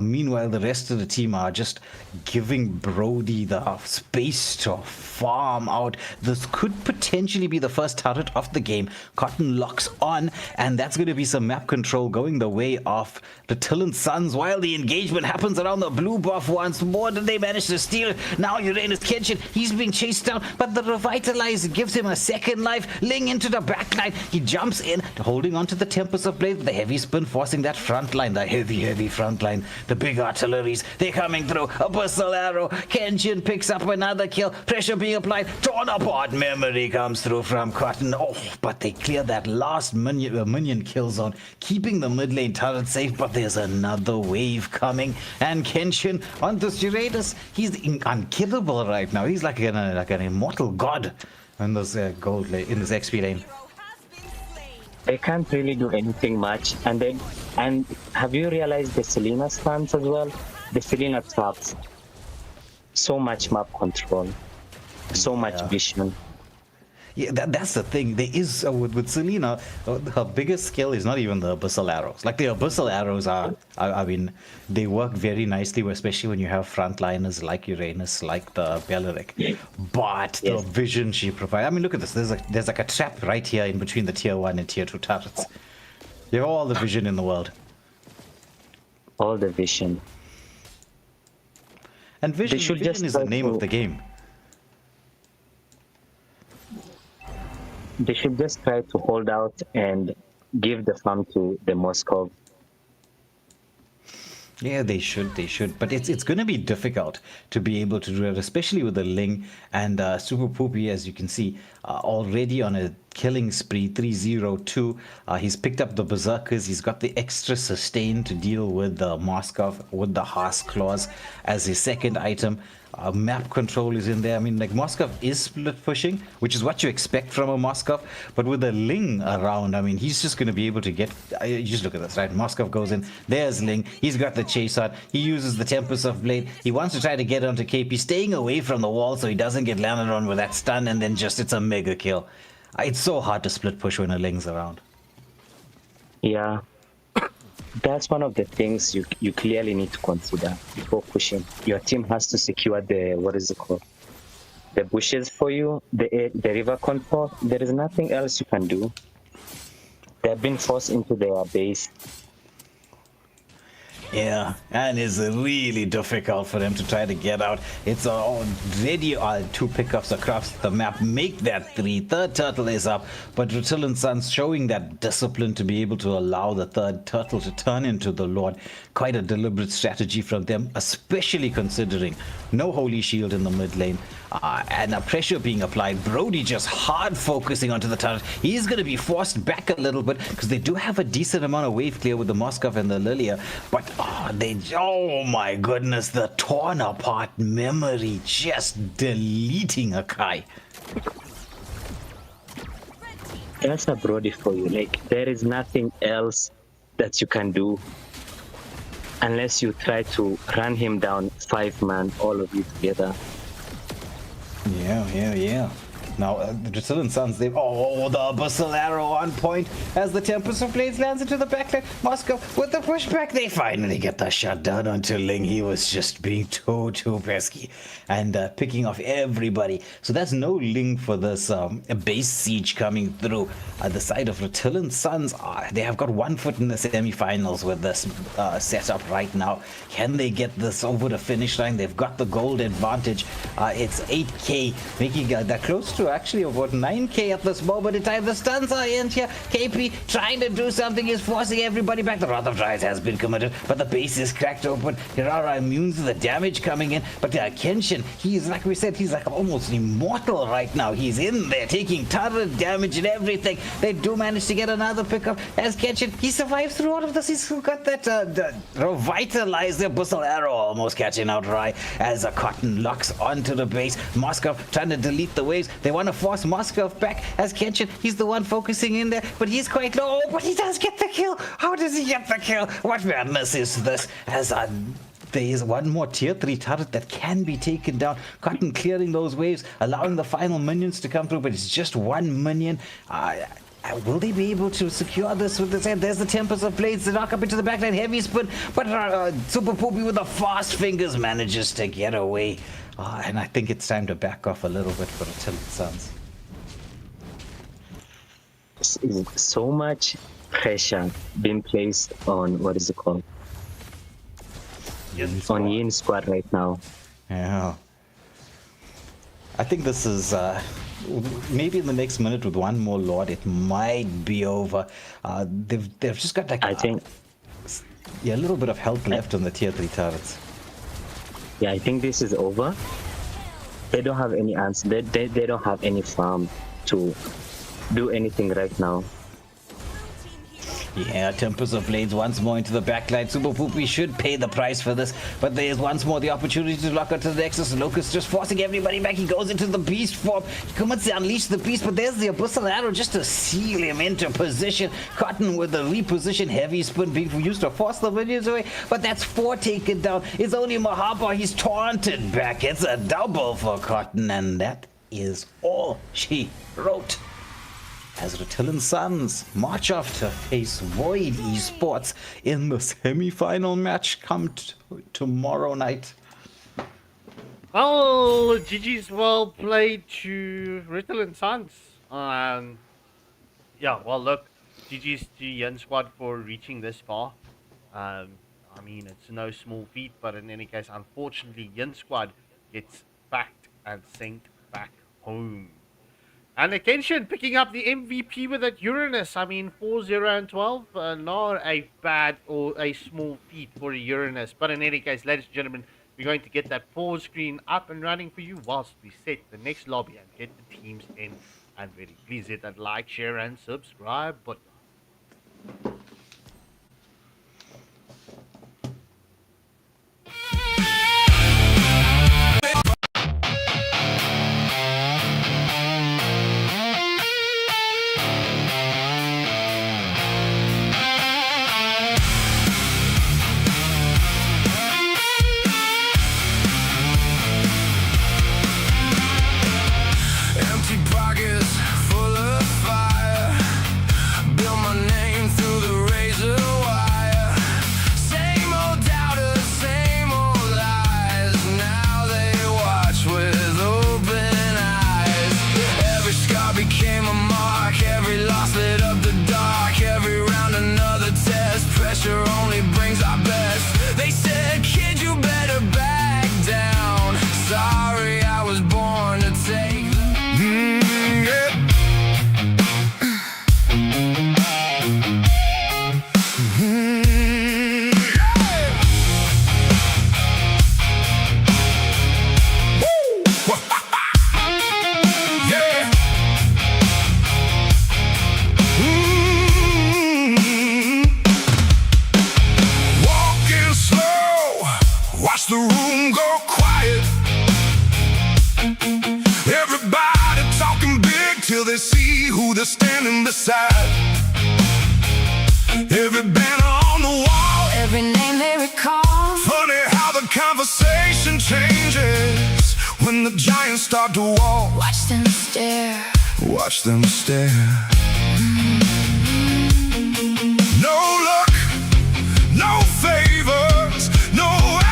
Meanwhile, the rest of the team are just giving Brody the space to farm out. This could potentially be the first turret of the game. Cotton locks on, and that's going to be some map control going the way of the Rutilant Suns while the engagement happens around the blue buff once more. Did they manage to steal it? Now Uranus Kenshin, he's being chased down, but the Revitalize gives him a second life. Ling into the backline. He jumps in, holding onto the Tempest of Blade with the heavy spin, forcing that front line, the heavy front line. The big artilleries, they're coming through. Abyssal Arrow. Kenshin picks up another kill. Pressure being applied. Torn apart. Memory comes through from Cotton. Oh, but they clear that last minion kill zone, keeping the mid lane turret safe, but there's another wave coming, and Kenshin on this Uranus, he's unkillable right now. He's like an immortal god in this gold lane, in this XP lane. They can't really do anything much, and have you realized the Selena stance as well? The Selena traps so much map control, so much vision. Yeah, that's the thing. There is, with Selena, her biggest skill is not even the Abyssal Arrows. Like, the Abyssal Arrows I mean, they work very nicely, especially when you have frontliners like Uranus, like the Belleric. But the vision she provides, I mean, look at this. There's like a trap right here in between the tier 1 and tier 2 turrets. You have all the vision in the world. All the vision. And vision is the name of the game. They should just try to hold out and give the farm to the Moscow. Yeah, they should. But it's going to be difficult to be able to do it, especially with the Ling and Super Poopy, as you can see, already on a killing spree, 302. He's picked up the Berserkers. He's got the extra sustain to deal with the Moskov, with the Haas Claws as his second item. Map control is in there. I mean, like, Moskov is split pushing, which is what you expect from a Moskov. But with a Ling around, I mean, he's just going to be able to get... You just look at this, right? Moskov goes in. There's Ling. He's got the chase on. He uses the Tempest of Blade. He wants to try to get onto KP, staying away from the wall so he doesn't get landed on with that stun, and then just it's a mega kill. It's so hard to split push when a Ling's around. Yeah. That's one of the things you clearly need to consider before pushing. Your team has to secure the, what is it called? The bushes for you, the river control. There is nothing else you can do. They've been forced into their base. Yeah, and it's really difficult for them to try to get out. It's already 2 pickups across the map. Make that 3. Third turtle is up, but Rutilant Suns showing that discipline to be able to allow the third turtle to turn into the Lord. Quite a deliberate strategy from them, especially considering no Holy Shield in the mid lane. And a pressure being applied. Brody just hard focusing onto the turret. He's going to be forced back a little bit because they do have a decent amount of wave clear with the Moskov and the Lilia. But oh my goodness, the torn apart memory just deleting a Kai. That's a Brody for you. Like, there is nothing else that you can do unless you try to run him down 5-man, all of you together. Yeah. Now, the Rutilant Suns, the Abyssal Arrow on point as the Tempest of Blades lands into the backline. Moscow with the pushback. They finally get the shutdown onto Ling. He was just being too pesky and picking off everybody. So that's no Ling for this base siege coming through. The side of Rutilant Suns, they have got 1 foot in the semifinals with this setup right now. Can they get this over the finish line? They've got the gold advantage. It's 8k, making that close to actually about 9k at this moment in time. The stuns are in here. KP trying to do something, is forcing everybody back. The Wrath of Dryas has been committed, but the base is cracked open. Hirara immune to the damage coming in, but Kenshin, he's, like we said, he's like almost immortal right now. He's in there taking turret damage and everything. They do manage to get another pickup as Kenshin, he survives through all of this. He's still got that revitalized Abyssal Arrow almost catching out Rai as a Cotton locks onto the base. Moskov trying to delete the waves. They want to force Moskov back as Kenshin, he's the one focusing in there, but he's quite low. But he does get the kill. How does he get the kill? What madness is this? As there is one more tier 3 turret that can be taken down. Cotton clearing those waves, allowing the final minions to come through, but it's just 1 minion. Will they be able to secure this with this head? There's the Tempest of Blades, the knock up into the backline, heavy spin, but Super Poopy with the fast fingers manages to get away. And I think it's time to back off a little bit for Rutilant Sons. So much pressure being placed on, what is it called? On Yin squad right now. Yeah. I think this is maybe in the next minute with one more Lord, it might be over. They've just got like I think a little bit of health left on the tier 3 turrets. Yeah, I think this is over. They don't have any answer. They don't have any farm to do anything right now. Yeah, Tempest of Blades once more into the backline. Super Poopy should pay the price for this, but there is once more the opportunity to lock onto the Nexus. Locust just forcing everybody back. He goes into the beast form. He commits to unleash the beast, but there's the abyssal arrow just to seal him into position. Cotton with the reposition heavy spin being used to force the minions away, but that's 4 taken down. It's only Mahaba. He's taunted back. It's a double for Cotton, and that is all she wrote. As Rutilant Sons march off to face Void Esports in the semi-final match come tomorrow night. Oh, GG's well played to Rutilant Sons. Yeah, well, look, GG's to Yin Squad for reaching this far. I mean, it's no small feat, but in any case, unfortunately, Yin Squad gets backed and sent back home. And Kenshin picking up the MVP with that Uranus. I mean, 4-0 and 12, not a bad or a small feat for a Uranus. But in any case, ladies and gentlemen, we're going to get that pause screen up and running for you whilst we set the next lobby and get the teams in and ready. Please hit that like, share, and subscribe button. Empty pockets full of fire. Build my name through the razor wire. Same old doubters, same old lies. Now they watch with open eyes. Every scar became a mark. Every loss lit up the dark. Every round another test. Pressure only brings our best. They said, kid, you better back down. Sorry, I was born to take Walking slow, watch the room go quiet. Everybody talking big till they see who they're standing beside. Every banner on the wall, Every name they recall. funny how the conversation changes when the giants start to walk. Watch them stare. Watch them stare. No luck, no favors, no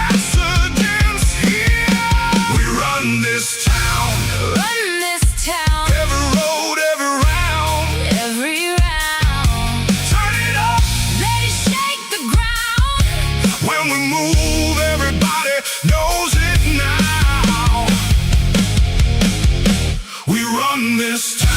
accidents here. We run this town, Run this town. every road, every round. Every round. Turn it up They shake the ground. when we move, everybody knows it now. We run this town.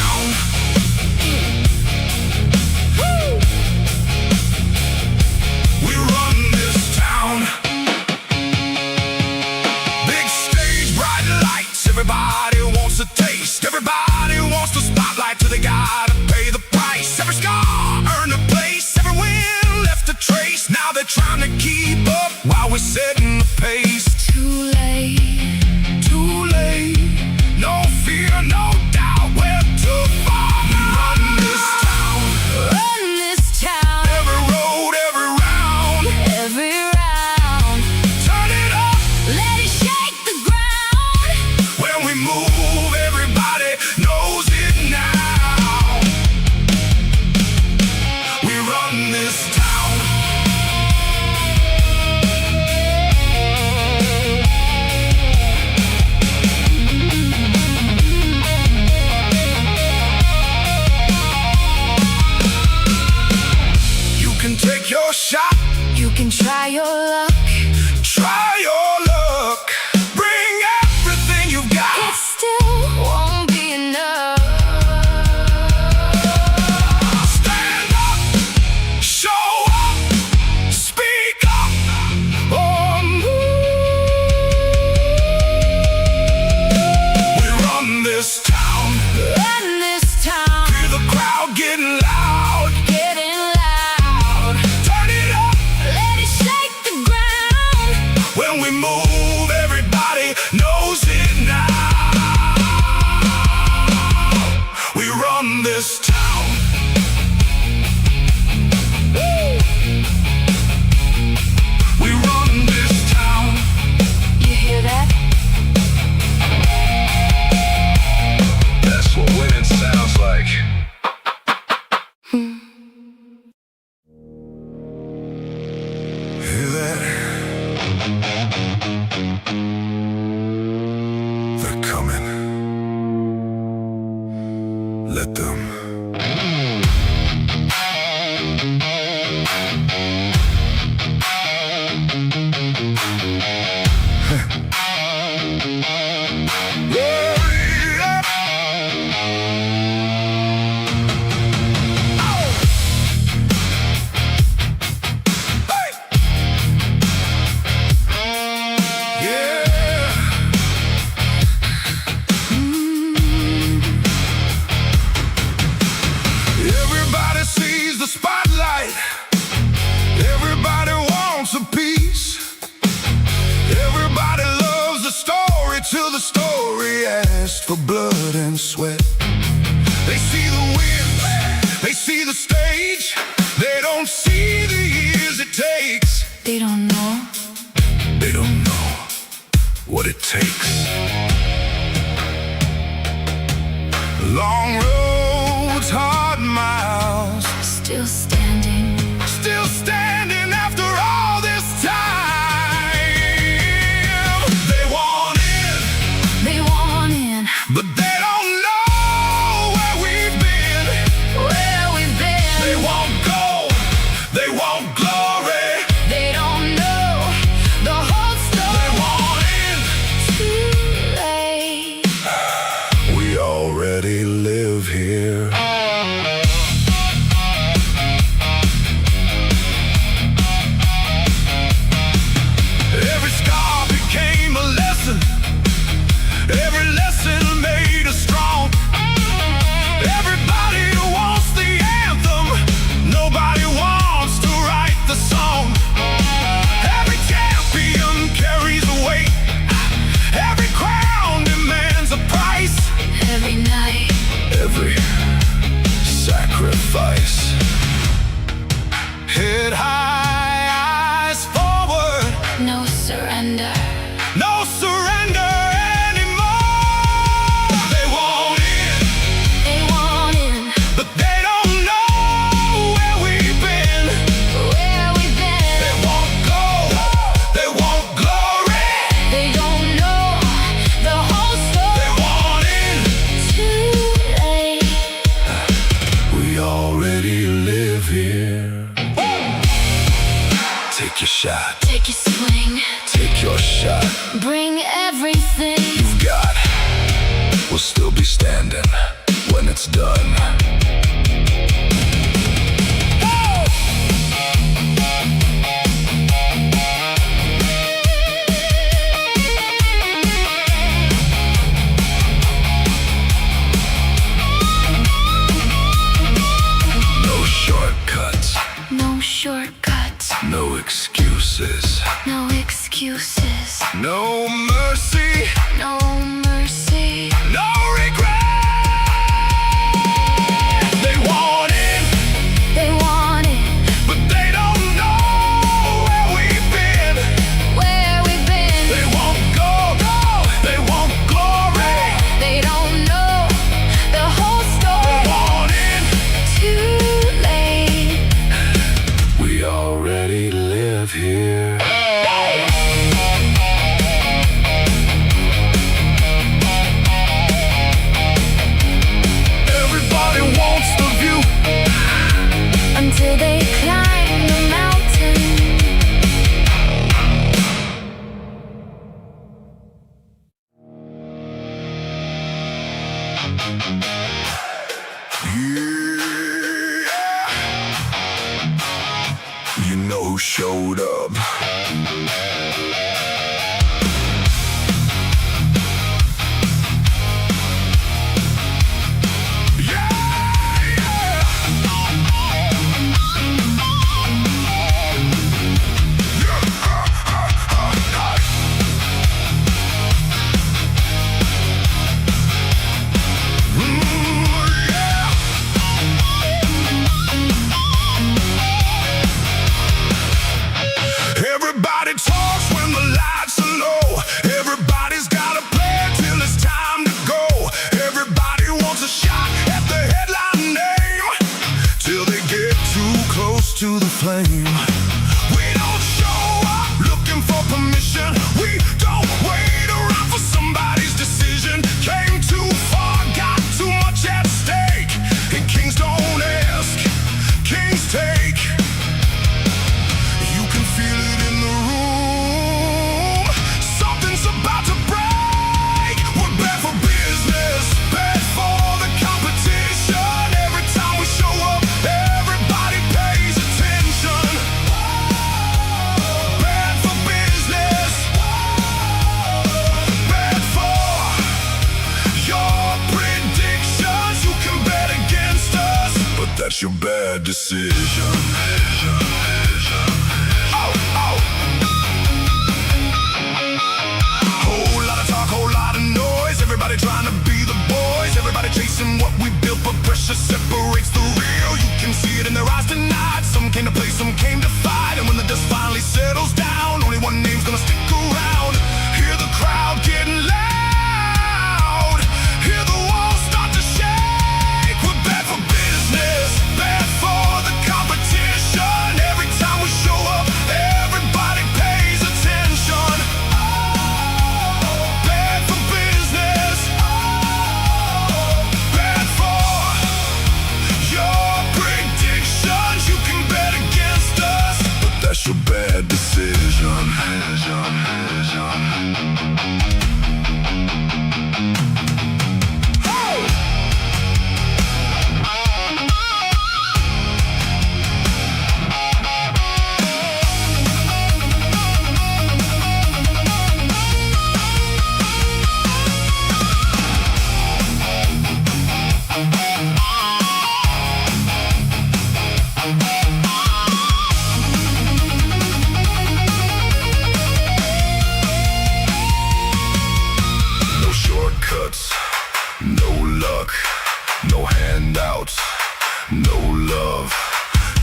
take your shot. You can try your luck. Try your luck. Bring everything you've got. It still won't be enough. Stand up. Show up. Speak up. Or move. We run this town. In this town, Hear the crowd getting loud. getting loud. Turn it up. Let it shake the ground. When we move, everybody knows it now. We run this town. Woo! We run this town. You hear that? That's what winning sounds like. Hear that? They're coming. Let them. Yeah. Ow. Hey. Yeah. Everybody sees the spotlight. Everybody wants a piece. Everybody loves the story till the story asks for blood and sweat. They see the win, they see the stage. They don't see the years it takes. They don't know. They don't know what it takes. Long roads, hard miles. Still standing. Still standing after all this time. They want in, They want in. but they don't know where we've been. Where we've been. They want gold, they want glory. They don't know the whole They story. want in. Too late. We already live here. Every scar became a lesson. Every lesson made us strong. Everybody wants the anthem. Nobody wants to write the song. Every champion carries a weight. Every crown demands a price. Every night. Every sacrifice. Head high, eyes forward. No surrender. No surrender anymore. They want in, They want in. but they don't know where we've been. Where we've been. They want gold, they want glory. They don't know the whole They story. want in. Too late. We already live here. Take your shot, Take your swing. take your shot. Bring everything. You've got. We'll still be standing when it's done. No shortcuts, No shortcuts. no excuses, No excuses. no mercy, No mercy. no regret. They want in, They want it. but they don't know where we've been. Where we've been. They want gold, they want glory. They don't know the whole They story. want in. Too late. We already live here. showed up. Everybody talks when the lights are low. Everybody's got a plan till it's time to go. Everybody wants a shot at the headline name till they get too close to the flame. We don't show up looking for permission. We don't wait around for somebody's decision. Came too far, got too much at stake. And kings don't ask, kings take. You can feel it in the room. Something's about to break. We're bad for business, bad for the competition. Every time we show up, everybody pays attention. Bad for business, bad for your predictions. You can bet against us, but that's your bad decision. Whole lot of talk, whole lot of noise. Everybody trying to be the boys. Everybody chasing what we built, but pressure separates the real. You can see it in their eyes tonight. Some came to play, some came to fight. And when the dust finally settles down, only one name's gonna stick around. Hear the crowd getting loud. Hear the walls start to shake. We're bad for business, bad for the competition. Every time we show up, everybody pays attention. Bad for business, bad for your predictions. You can bet against us, but that's your bad decision. No shortcuts, no luck, no handouts, no love.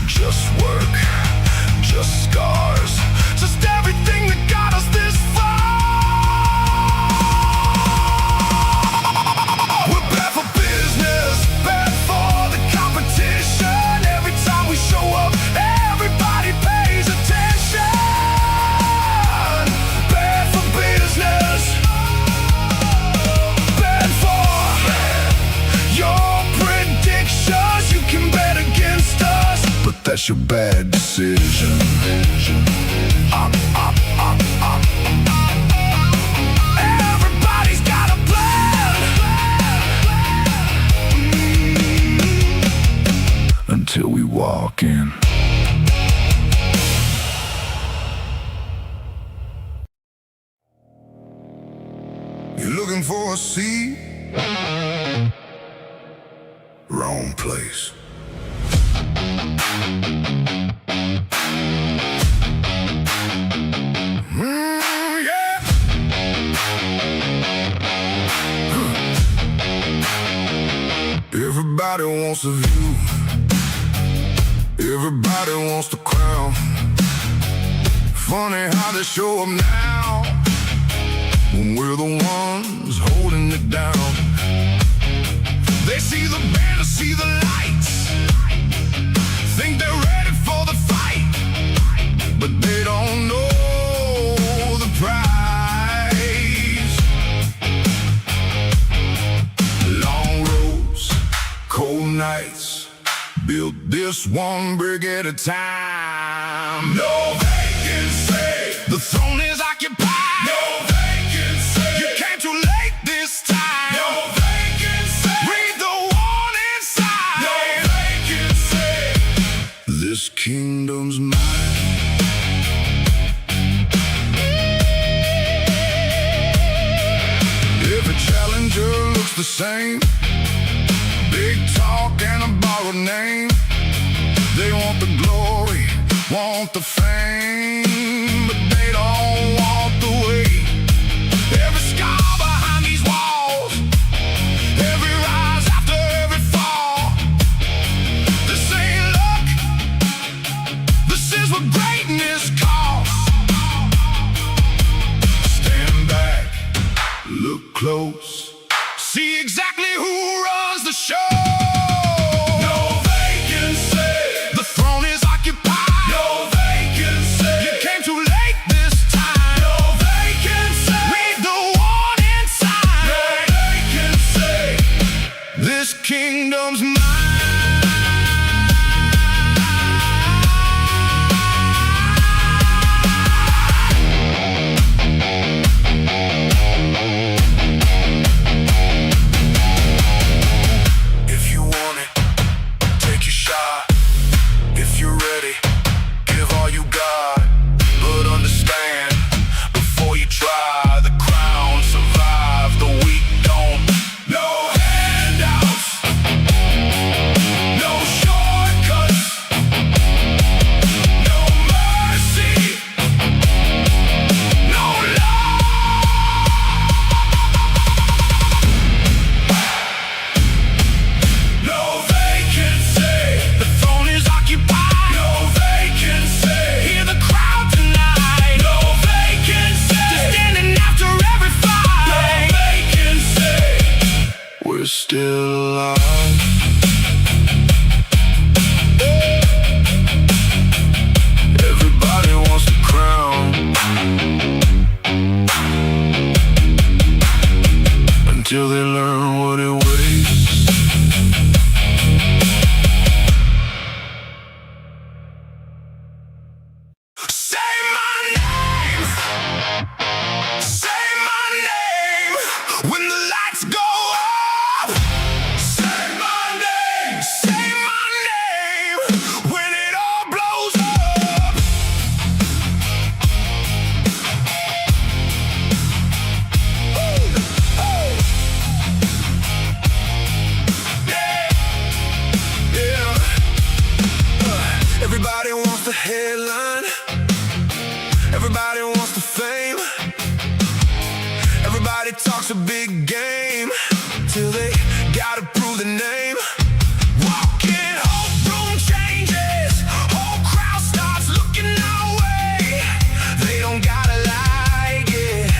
Just work, just scars, just everything that got us this far. We're bad for business, bad for the competition. Every time we show up, everybody pays attention. Bad for business, bad for your predictions. You can bet against us, but that's your bad decision. Everybody's got a plan. Until we walk in. You're looking for a seat? Wrong place. Yeah. Everybody wants a view. Everybody wants the crown. Funny how they show up now when we're the ones holding it down. They see the banner, see the lights, think they're ready for the fight, but they don't know the price. Long roads, cold nights, build this one brick at a time. No vacancy, the throne is occupied. No vacancy, you came too late this time. No vacancy, read the warning sign. No vacancy, this kingdom's mine. same. Big talk and a borrowed name. They want the glory, want the fame, but they don't want the weight. Every scar behind these walls, every rise after every fall. This ain't luck, this is what greatness costs. Stand back, look close, see exactly who runs the show. No vacancy, the throne is occupied. No vacancy, you came too late this time. No vacancy, read the warning sign. No vacancy, this kingdom's mine. If you want it, take your shot. If you're ready, give all you got. But understand, before you try, the crown survive, the weak don't. No handouts, no shortcuts, no mercy, no love. No vacancy, the throne is occupied. No vacancy, hear the crowd tonight. No vacancy, just standing after every fight. No vacancy, we're still alive. Everybody wants the crown until they learn what it weighs. Say my name, say my name when the lights go up. Say my name when it all blows up. Yeah. Everybody wants the headline. Everybody wants the fame. Everybody talks a big game till they gotta prove the name. Walking, hope room changes. Whole crowd starts looking our way. They don't gotta like it.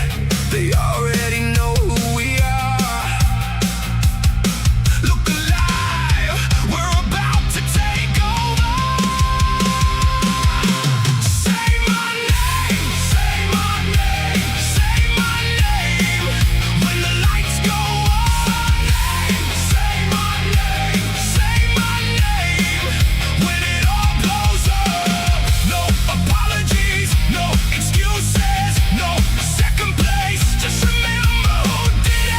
They already know who we are. Look alive, we're about to take over. Say my name, say my name, say my name when the lights go up. Say my name, say my name when it all blows up. No apologies, no excuses, no second place. Just remember who did it.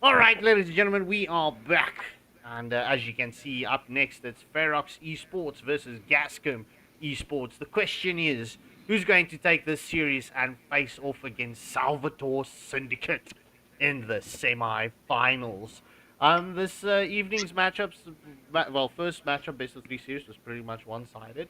All right, ladies and gentlemen, we are back. And as you can see, up next, it's Ferox Esports versus Gascom Esports. The question is, who's going to take this series and face off against Salvatore Syndicate in the semi-finals? This evening's matchups, first matchup, best of 3 series, was pretty much one-sided.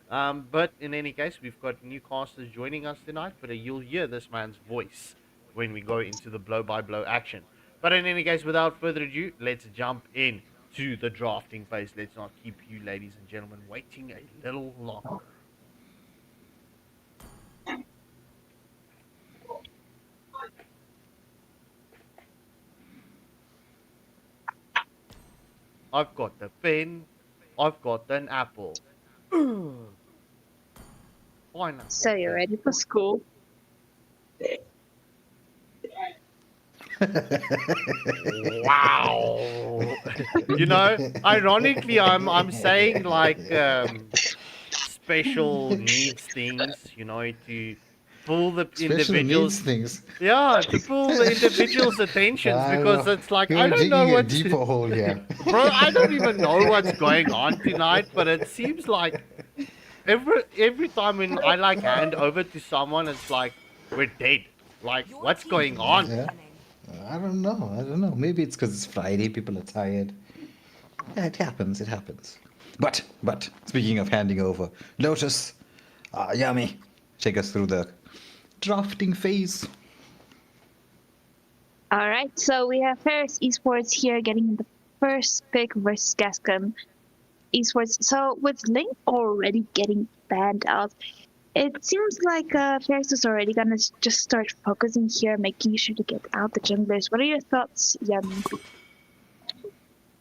But in any case, we've got newcasters joining us tonight, but you'll hear this man's voice when we go into the blow-by-blow action. But in any case, without further ado, let's jump in to the drafting phase. Let's not keep you, ladies and gentlemen, waiting a little longer. I've got the pen. I've got an apple. Pineapple. So you're ready for school? Wow. You know, ironically, I'm saying like special needs things, you know, to pull the Special individuals. needs things. Yeah, to pull the individuals' attentions because it's like I don't know a what. deeper hole here. Bro, I don't even know what's going on tonight, but it seems like every time when I like hand over to someone, it's like we're dead. Like, what's going on? Yeah. I don't know. I don't know. Maybe it's because it's Friday. People are tired. Yeah, it happens. It happens. But speaking of handing over, Lotus, Yummy, take us through the drafting phase. All right, so we have Ferox Esports here getting the first pick versus Gascom Esports. So with Link already getting banned out, it seems like Ferox is already gonna just start focusing here, making sure to get out the junglers. What are your thoughts, Yummy?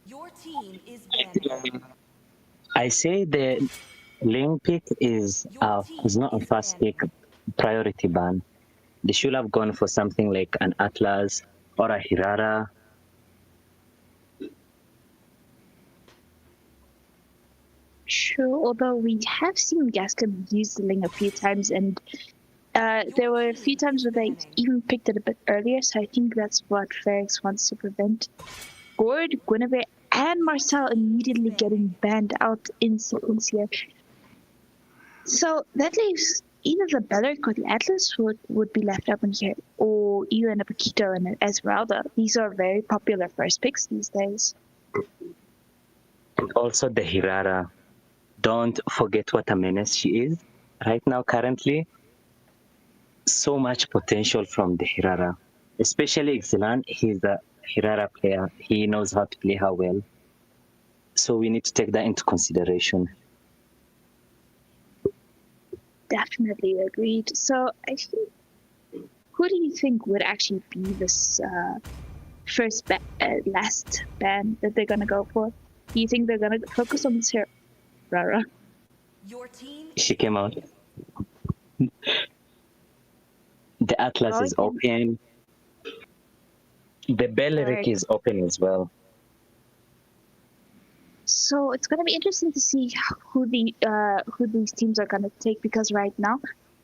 Your team is banning. I say the link pick is not a fast pick priority ban. They should have gone for something like an Atlas or a Hirara. Sure, although we have seen Gascom use the Ling a few times, and there were a few times where they even picked it a bit earlier, so I think that's what Ferox wants to prevent. Gord, Guinevere, and Marcel immediately getting banned out in seconds here. So that leaves either the Beleric or the Atlas would be left open here, or even a Paquito and an Esmeralda. These are very popular first picks these days. And also the Hirara. Don't forget what a menace she is right now, currently. So much potential from the Hirara. Especially Xilan, he's a Hirara player. He knows how to play her well. So we need to take that into consideration. Definitely agreed. So I think, who do you think would actually be this last ban that they're gonna go for? Do you think they're gonna focus on this here, Rara? Your team She came out. The Atlas is open. The Beleric is open as well. So it's gonna be interesting to see who these teams are gonna take, because right now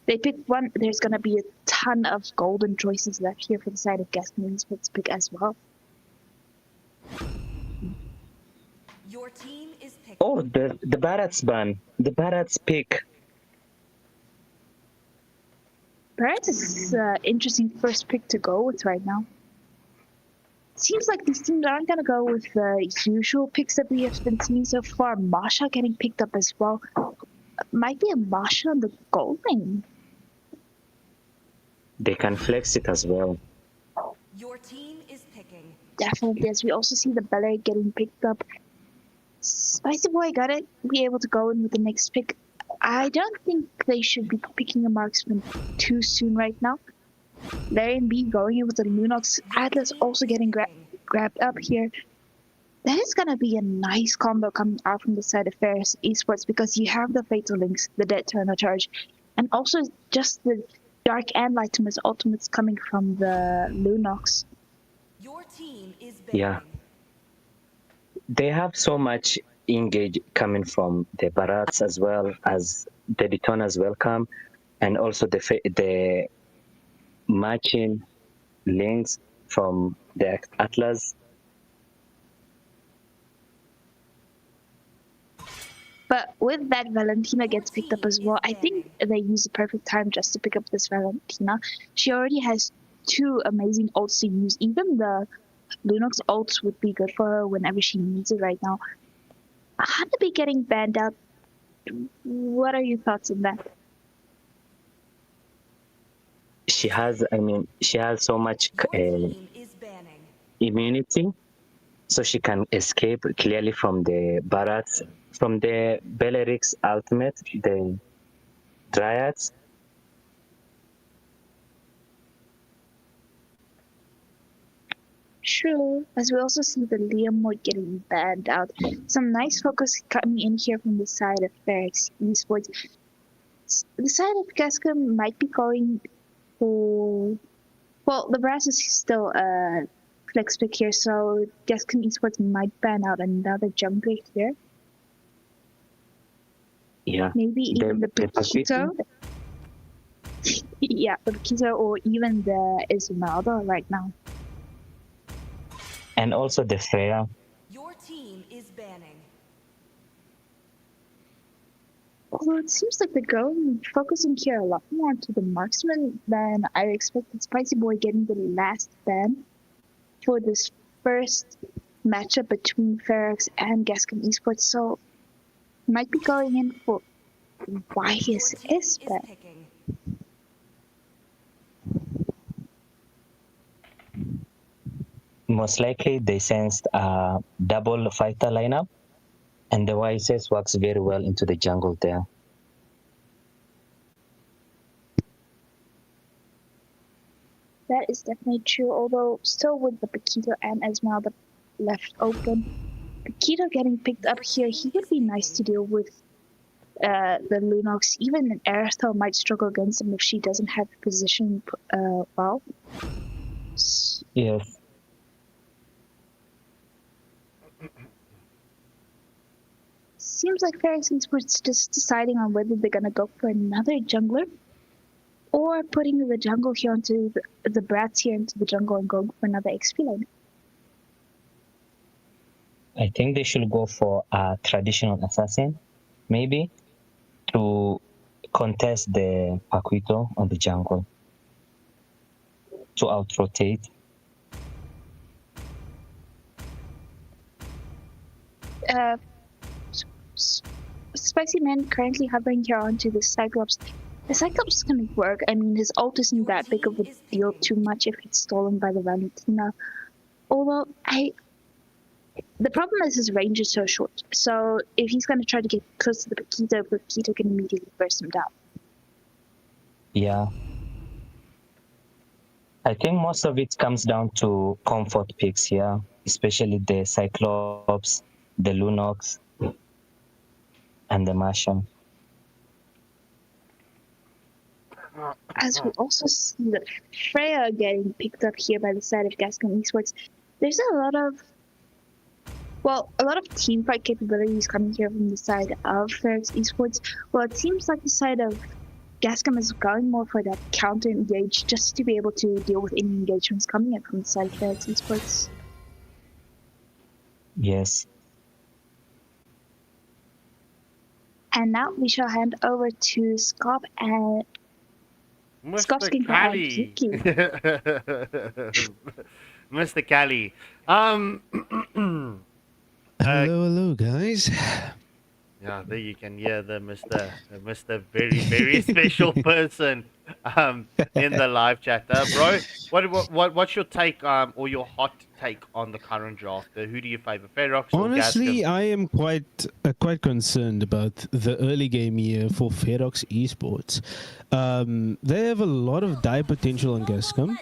they pick one. There's gonna be a ton of golden choices left here for the side of Gascom Esports pick as well. Your team is picking. Oh, the Barats ban. The Barats pick. Perhaps it's interesting first pick to go with right now. Seems like these teams aren't going to go with the usual picks that we have been seeing so far. Masha getting picked up as well. Might be a Masha on the gold lane. They can flex it as well. Your team is picking. Definitely, as we also see the Beleric getting picked up. Spicy Boy gotta be able to go in with the next pick. I don't think they should be picking a marksman too soon right now. Larry B going in with the Lunox. Atlas also getting grabbed up here. That is going to be a nice combo coming out from the side of Ferox Esports, because you have the Fatal Links, the Dead Turner Charge, and also just the Dark and Lightimus ultimates coming from the Lunox. Your team is banning. Yeah. They have so much engage coming from the Barats as well as the Detoners welcome, and also the matching links from the Atlas. But with that, Valentina gets picked up as well. I think they use the perfect time just to pick up this Valentina. She already has two amazing ults to use. Even the Lunox ults would be good for her whenever she needs it right now. Hanabi getting banned out. What are your thoughts on that? She has so much Your team is banning. immunity, so she can escape clearly from the Barats, from the Beleric's ultimate, the Dryads. True, as we also see the Liam Moore getting banned out. Some nice focus coming in here from the side of Ferox Esports. The side of Gascom might be going for... Well, the Brass is still a flex pick here, so Gascom Esports might ban out another jungler here. Yeah. Maybe even the Paquito? Yeah, the Paquito or even the Esmeralda right now. And also the Freya. Your team is banning. Although it seems like they're going focusing here a lot more to the marksman than I expected. Spicy Boy getting the last ban. for this first matchup between Ferox and Gascom Esports, so might be going in for Your YSS team is bet. picking. Most likely they sensed a double fighter lineup, and the YSS works very well into the jungle there. That is definitely true, although still with the Paquito and Esmeralda left open. Paquito getting picked up here, he would be nice to deal with the Lunox. Even Earthel might struggle against him if she doesn't have the position well. Yes. Seems like Ferox Esports just deciding on whether they're gonna go for another jungler or putting the jungle here onto the brats here into the jungle and going for another XP lane. I think they should go for a traditional assassin, maybe, to contest the Paquito on the jungle, to out-rotate. Spicy Man currently hovering here onto the Cyclops. The Cyclops is gonna work. I mean, his ult isn't that big of a deal too much if it's stolen by the Valentina. Although, the problem is his range is so short. So if he's gonna try to get close to the Paquito can immediately burst him down. Yeah. I think most of it comes down to comfort picks here, especially the Cyclops, the Lunox, and the Martian. As we also see the Freya getting picked up here by the side of Gascom Esports, there's a lot of team fight capabilities coming here from the side of Ferox Esports. Well, it seems like the side of Gascom is going more for that counter engage just to be able to deal with any engagements coming in from the side of Ferox Esports. Yes. And now we shall hand over to Scop and Scop's Mr. king Cali. Mr. Cali. Hello, guys. Yeah, there you can hear the Mr. Very, very special person in the live chat. Bro, what's your take or your hot take on the current draft? Who do you favor, Ferox or Honestly, Gascom? I am quite concerned about the early game year for Ferox Esports. They have a lot of die potential on Gascom,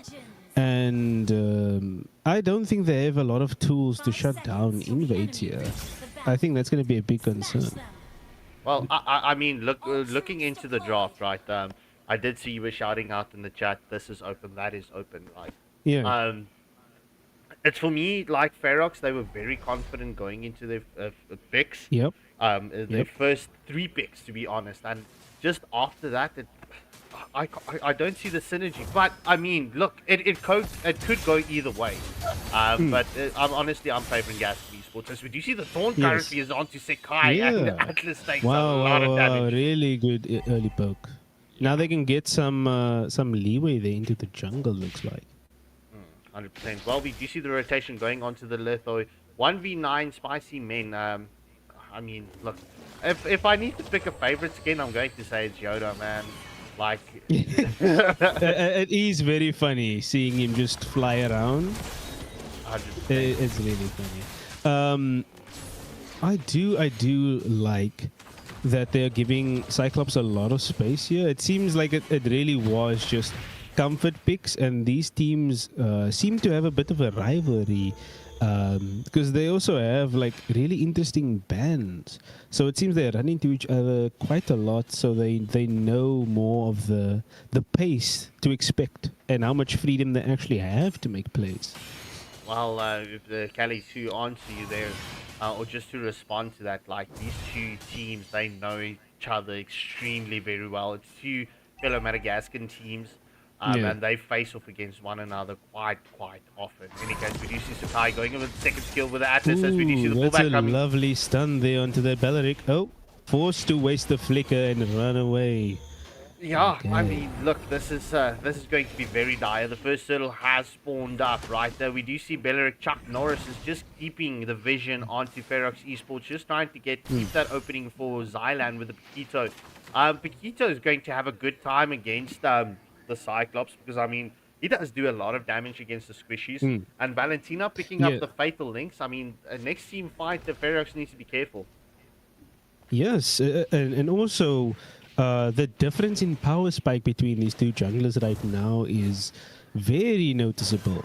and I don't think they have a lot of tools to shut down invades here. I think that's going to be a big concern. Well, I mean, looking into the draft, right? I did see you were shouting out in the chat, this is open, that is open, right? Yeah. It's for me, like Ferox, they were very confident going into their picks. Yep. Their first 3 picks, to be honest. And just after that, I don't see the synergy. But, I mean, look, it could go either way. But I'm favoring Gascom Esports. As we do see the Thorn currently is onto Sekai, and Atlas takes a lot of damage. Really good early poke. Now they can get some leeway there into the jungle, looks like. 100%. Well, we do see the rotation going onto the Litho. 1v9 Spicy Men. I mean, look, if I need to pick a favorite skin, I'm going to say it's Yoda, man. Like, it is very funny seeing him just fly around. 100%. It's really funny. I do like that they're giving Cyclops a lot of space here. It seems like it really was just comfort picks, and these teams seem to have a bit of a rivalry because they also have like really interesting bans. So it seems they run into each other quite a lot, so they know more of the pace to expect and how much freedom they actually have to make plays. Well, if the Cali to answer you there, or just to respond to that, like these two teams, they know each other extremely very well. It's 2 fellow Madagascan teams, and they face off against one another quite often. In any case, we do see Sakai going in with the second skill with the Atlas, as we do see the That's pullback a coming. lovely stun there onto the Belleric. Oh, forced to waste the flicker and run away. Yeah, I Okay. mean, look, this is going to be very dire. The first turtle has spawned up right there. We do see Belleric. Chuck Norris is just keeping the vision onto Ferox Esports, just trying to keep that opening for Zyland with the Paquito. Paquito is going to have a good time against the Cyclops because I mean he does do a lot of damage against the squishies. Mm. And Valentina picking up Yeah. the fatal links. I mean, next team fight, the Ferox needs to be careful. Yes, and also the difference in power spike between these two junglers right now is very noticeable.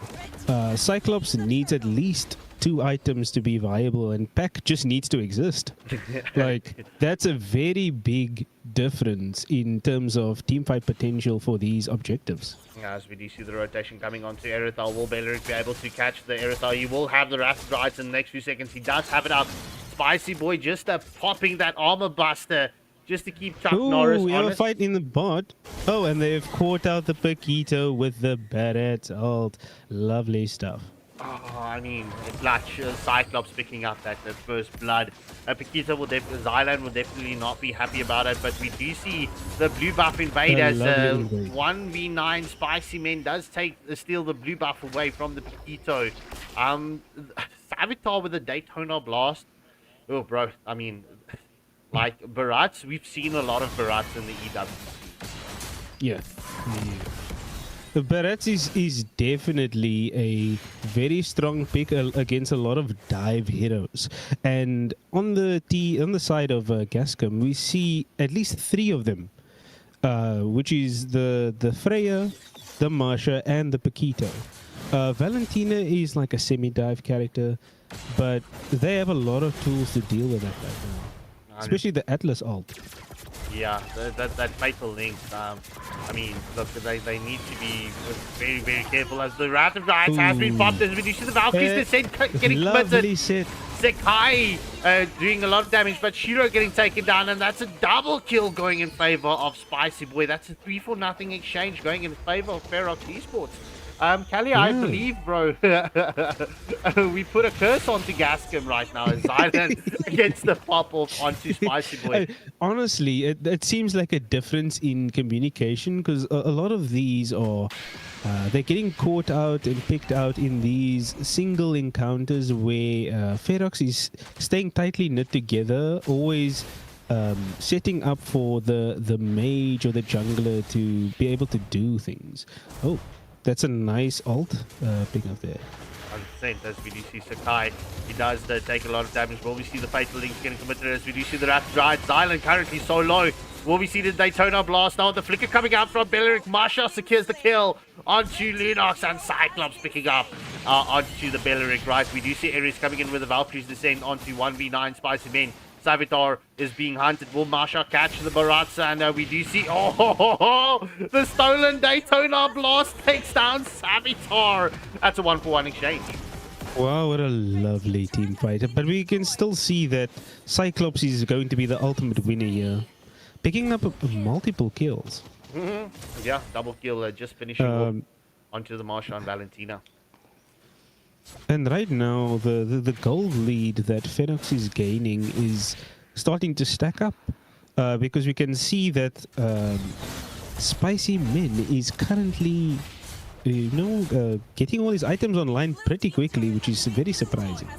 Cyclops needs at least 2 items to be viable, and Pack just needs to exist. Like, that's a very big difference in terms of teamfight potential for these objectives. As we do see the rotation coming onto Erythal, will Belleric be able to catch the Erythal? He will have the Rapid Rides in the next few seconds. He does have it up. Spicy Boy just popping that armor buster just to keep Chuck Norris Ooh, we have a honest. fight in the bot. Oh, and they've caught out the Paquito with the Barret ult. Lovely stuff. Oh, I mean, Clutch, Cyclops picking up that first blood. Paquito will Zyland will definitely not be happy about it, but we do see the blue buff invade as lovely invade. 1v9 Spicy Men does steal the blue buff away from the Paquito. Savitar with the Daytona Blast. Oh, bro, I mean, like, Barats, we've seen a lot of Barats in the EWC. Yeah. The Barretts is definitely a very strong pick against a lot of dive heroes. And on the side of Gascom, we see at least 3 of them, which is the Freya, the Marsha, and the Paquito. Valentina is like a semi-dive character, but they have a lot of tools to deal with that right now. Especially the Atlas ult. Yeah, that fatal link. I mean, look, they need to be very, very careful as the Rapid Rides has been popped. As we do see the Valkyries getting Lovely committed. set. Sekai doing a lot of damage, but Shiro getting taken down, and that's a double kill going in favor of Spicy Boy. That's a 3-for-0 exchange going in favor of Ferox Esports. Kelly, I believe, bro, we put a curse onto Gascom right now as Zyland gets the pop-off onto Spicy Boy. Honestly, it seems like a difference in communication because a lot of these are they're getting caught out and picked out in these single encounters where Ferox is staying tightly knit together, always setting up for the mage or the jungler to be able to do things. Oh, that's a nice ult pick up there. 100% as we do see Sakai. He does take a lot of damage. Will we see the Fatal Links getting committed as we do see the Rapid Ride? Zyland currently so low. Will we see the Daytona Blast now? The flicker coming out from Belleric. Marsha secures the kill onto Lunox, and Cyclops picking up onto the Belleric, right? We do see Ares coming in with the Valkyries descent onto 1v9 Spicy Men. Savitar is being hunted. Will Marsha catch the Baratza? And we do see... Oh, the stolen Daytona Blast takes down Savitar. That's a 1-for-1 exchange. Wow, what a lovely team fight. But we can still see that Cyclops is going to be the ultimate winner here. Picking up multiple kills. Yeah, double kill, just finishing off onto the Marsha and Valentina. And right now, the gold lead that Ferox is gaining is starting to stack up. Because we can see that Spicy Men is currently, getting all his items online pretty quickly, which is very surprising.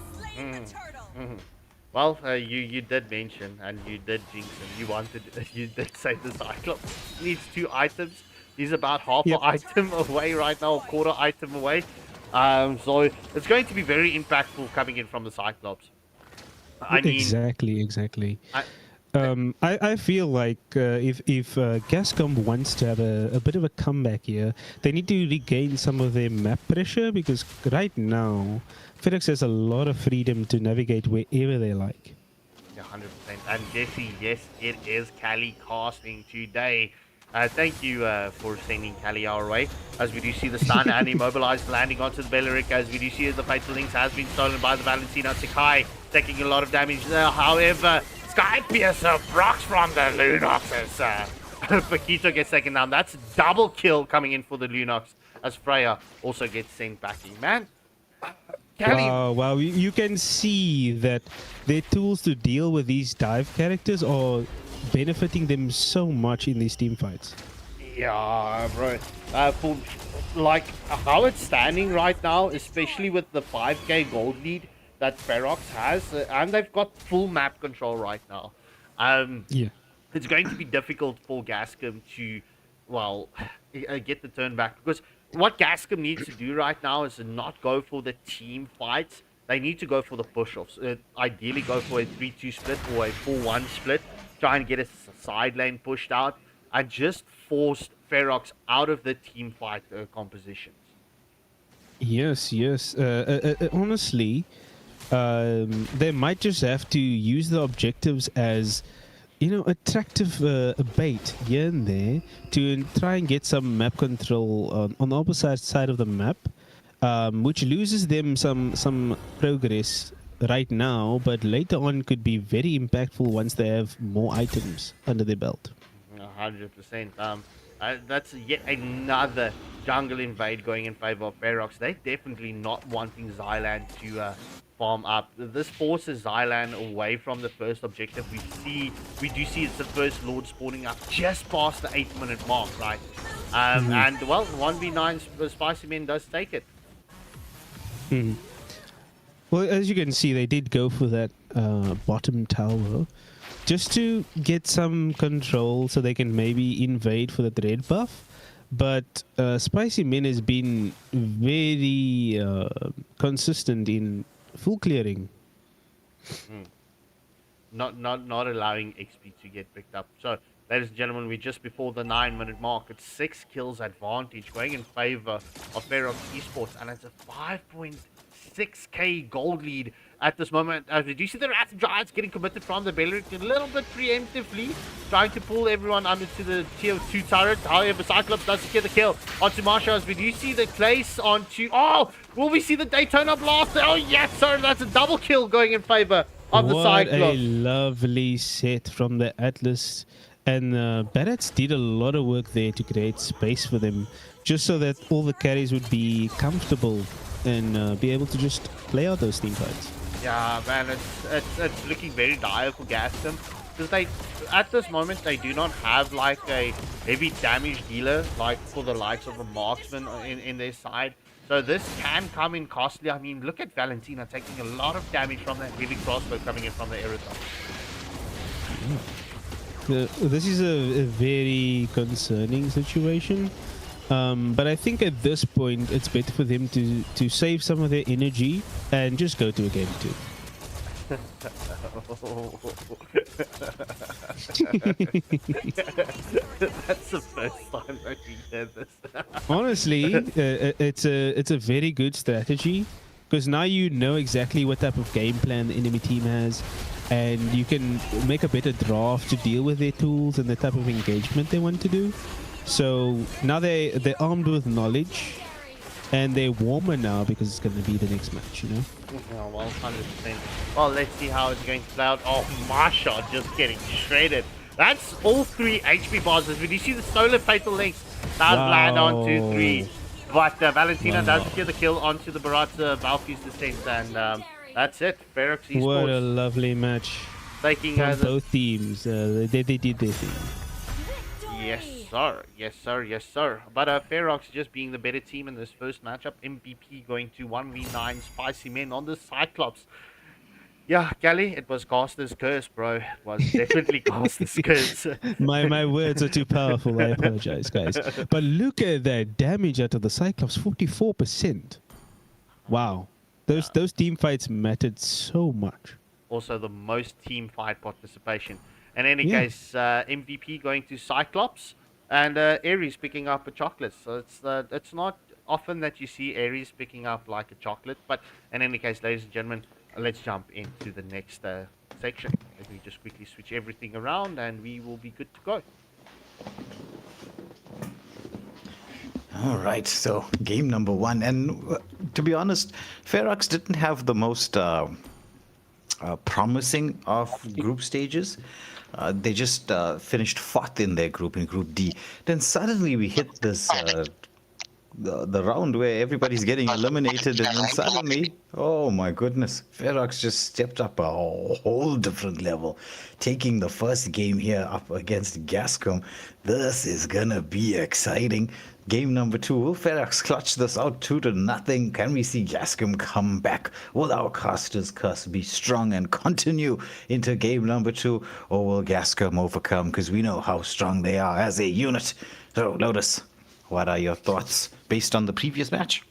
Well, you did mention, and you did jinx him. You did say the Cyclops needs 2 items. He's about half an item away right now, a quarter item away. So it's going to be very impactful coming in from the Cyclops. I mean, Exactly. I feel like if Gascom wants to have a bit of a comeback here, they need to regain some of their map pressure, because right now Ferox has a lot of freedom to navigate wherever they like. Yeah, 100%. And Jesse, yes, it is Cali casting today. Thank you for sending Cali our way. As we do see the stun and immobilized landing onto the Belleric, as we do see the Fatal Links has been stolen by the Valentina. Sakai taking a lot of damage there. However, Sky Piercer blocks from the Lunox as Paquito gets taken down. That's double kill coming in for the Lunox as Freya also gets sent backing. Man, Cali. Wow, you can see that their tools to deal with these dive characters are benefiting them so much in these team fights. Yeah, bro. For like how it's standing right now, especially with the 5k gold lead that Ferox has, and they've got full map control right now. Yeah. It's going to be difficult for Gascom to, well, get the turn back, because what Gascom needs to do right now is to not go for the team fights. They need to go for the push-offs. Ideally, go for a 3-2 split or a 4-1 split. Try and get a side lane pushed out and just force Ferox out of the team fight compositions. Yes, yes. Honestly, they might just have to use the objectives as, attractive bait here and there to try and get some map control on the opposite side of the map, which loses them some progress right now, but later on could be very impactful once they have more items under their belt. 100%. That's yet another jungle invade going in favor of Ferox. They're definitely not wanting Xylan to farm up. This forces Xylan away from the first objective. We do see it's the first Lord spawning up just past the 8-minute mark, right? And well, 1v9 Spicy Men does take it. Well, as you can see, they did go for that bottom tower just to get some control so they can maybe invade for the red buff. But Spicy Men has been very consistent in full clearing. Not allowing XP to get picked up. So, ladies and gentlemen, we're just before the 9-minute mark. It's 6 kills advantage going in favor of Ferox Esports, and it's a 5.6k gold lead at this moment. Did you see the Rats and Giants getting committed from the Beleric a little bit preemptively, trying to pull everyone under to the tier 2 turret? However, Cyclops does get the kill onto Marshals. We do see the place onto... Oh! Will we see the Daytona Blast? Oh, yes, sir! That's a double kill going in favor of the Cyclops. What a lovely set from the Atlas. And Barretts did a lot of work there to create space for them, just so that all the carries would be comfortable and be able to just play out those team fights. Yeah, man, it's looking very dire for Gascom, because at this moment they do not have like a heavy damage dealer like for the likes of a marksman in their side. So this can come in costly. I mean, look at Valentina taking a lot of damage from that heavy crossbow coming in from the Aerosol. This is a very concerning situation. But I think at this point it's better for them to save some of their energy and just go to a game 2. That's the first time that we heard this. Honestly, it's a very good strategy, because now you know exactly what type of game plan the enemy team has, and you can make a better draft to deal with their tools and the type of engagement they want to do. So now they're armed with knowledge, and they're warmer now because it's going to be the next match, Oh, well, 100%. Well, let's see how it's going to play out. Oh, Marsha just getting shredded. That's all 3 HP bars. When you see the solar fatal links, does land on 2-3. But Valentina does get the kill onto the Baratza Valkyrie's descent, and that's it. Ferox Esports. What a lovely match. Taking from both teams. They did their thing. Yes, sir. Yes, sir. Yes, sir. But Ferox just being the better team in this first matchup. MVP going to 1v9 Spicy Men on the Cyclops. Yeah, Kelly, it was Caster's curse, bro. It was definitely Caster's curse. My words are too powerful. I apologize, guys. But look at that damage out of the Cyclops, 44%. Wow. Those team fights mattered so much. Also, the most team fight participation. In any case, MVP going to Cyclops, and Ares picking up a chocolate. So it's not often that you see Ares picking up like a chocolate. But in any case, ladies and gentlemen, let's jump into the next section. Let me just quickly switch everything around, and we will be good to go. All right, so game number 1. And to be honest, Ferox didn't have the most promising of group stages. They just finished 4th in their group, in Group D. Then suddenly we hit this the round where everybody's getting eliminated, and then suddenly, oh my goodness, Ferox just stepped up a whole different level, taking the first game here up against Gascom. This is gonna be exciting. Game number 2, will Ferox clutch this out 2-0? Can we see Gascom come back? Will our caster's curse be strong and continue into game number 2? Or will Gascom overcome? Because we know how strong they are as a unit. So, Lotus, what are your thoughts based on the previous match?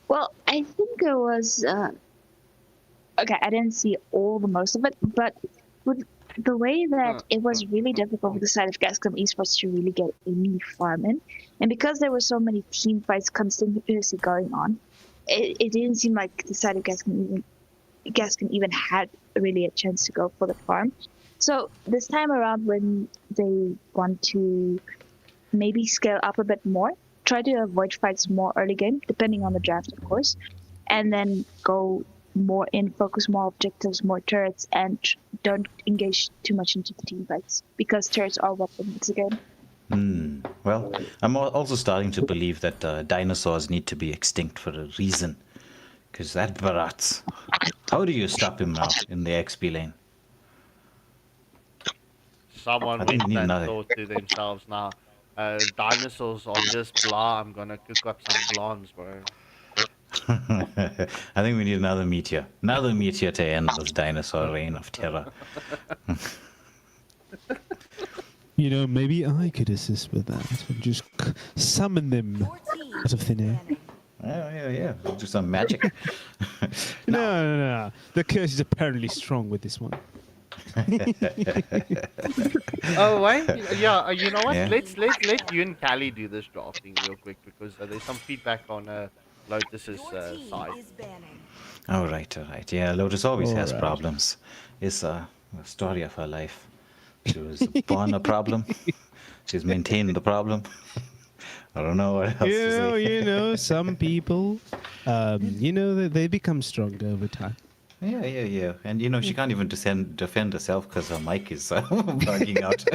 Well, I think it was okay. I didn't see all the most of it, but with the way that it was really difficult for the side of Gascom Esports to really get any farm in, and because there were so many team fights continuously going on, it didn't seem like the side of Gascom even had really a chance to go for the farm. So this time around, when they want to maybe scale up a bit more, try to avoid fights more early game, depending on the draft, of course, and then go more in, focus more objectives, more turrets, and don't engage too much into the team fights, because turrets are weapons again. Well, I'm also starting to believe that dinosaurs need to be extinct for a reason. Because that Barat, how do you stop him now in the XP lane? Someone I think with we need that another. thought to themselves now. Dinosaurs are just blah. I'm gonna cook up some blondes, bro. I think we need another meteor. Another meteor to end this dinosaur reign of terror. You know, maybe I could assist with that and just summon them Your team out of thin air. banning. Yeah. We'll do some magic. No. The curse is apparently strong with this one. Oh wait, yeah. You know what? Yeah. Let's let you and Callie do this drafting real quick, because there's some feedback on Lotus's Your team side. is banning. All right. Yeah, Lotus always has Alright. problems. It's a story of her life. She was born a problem. She's maintained the problem. I don't know what else to say. You know, some people, they become stronger over time. Yeah. And she can't even defend herself because her mic is bugging out.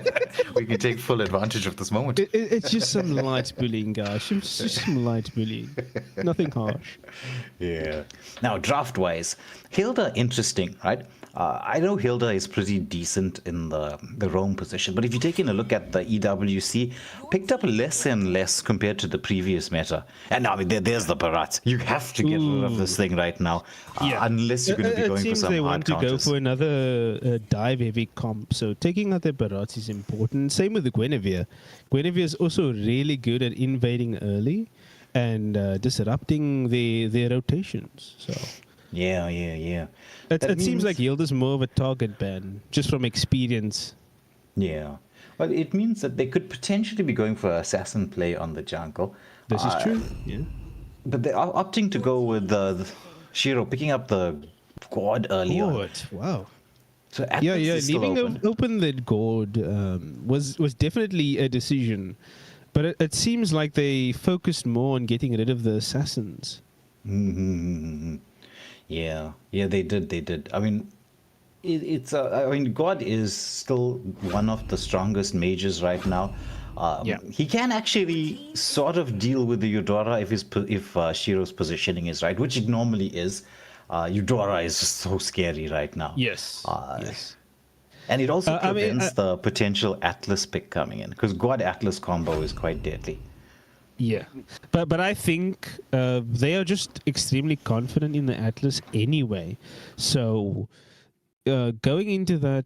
We can take full advantage of this moment. It's just some light bullying, guys. It's just some light bullying. Nothing harsh. Yeah. Now, draft-wise, Hilda, interesting, right? I know Hilda is pretty decent in the roam position, but if you take in a look at the EWC, picked up less and less compared to the previous meta. And I mean, there's the Barat. You have to get rid of this thing right now, unless you're going to be going for seems some they hard want to counters. go for another dive-heavy comp, so taking out their Barats is important. Same with the Guinevere. Guinevere is also really good at invading early and disrupting their rotations. So Yeah. it That seems means- like Yildiz more of a target ban, just from experience. Yeah. Well, it means that they could potentially be going for assassin play on the jungle. This is true. Yeah. But they are opting to go with the Shiro, picking up the quad early on. Good. Wow. So Yeah. Atlas is still Leaving open. open that gourd was definitely a decision, but it seems like they focused more on getting rid of the assassins. Mm-hmm. Yeah, they did. I mean, God is still one of the strongest mages right now. He can actually sort of deal with the Eudora if Shiro's positioning is right, which it normally is. Eudora is just so scary right now. Yes. Yes. And it also I mean, prevents the potential Atlas pick coming in, because God Atlas combo is quite deadly. Yeah, but I think they are just extremely confident in the Atlas anyway. So going into that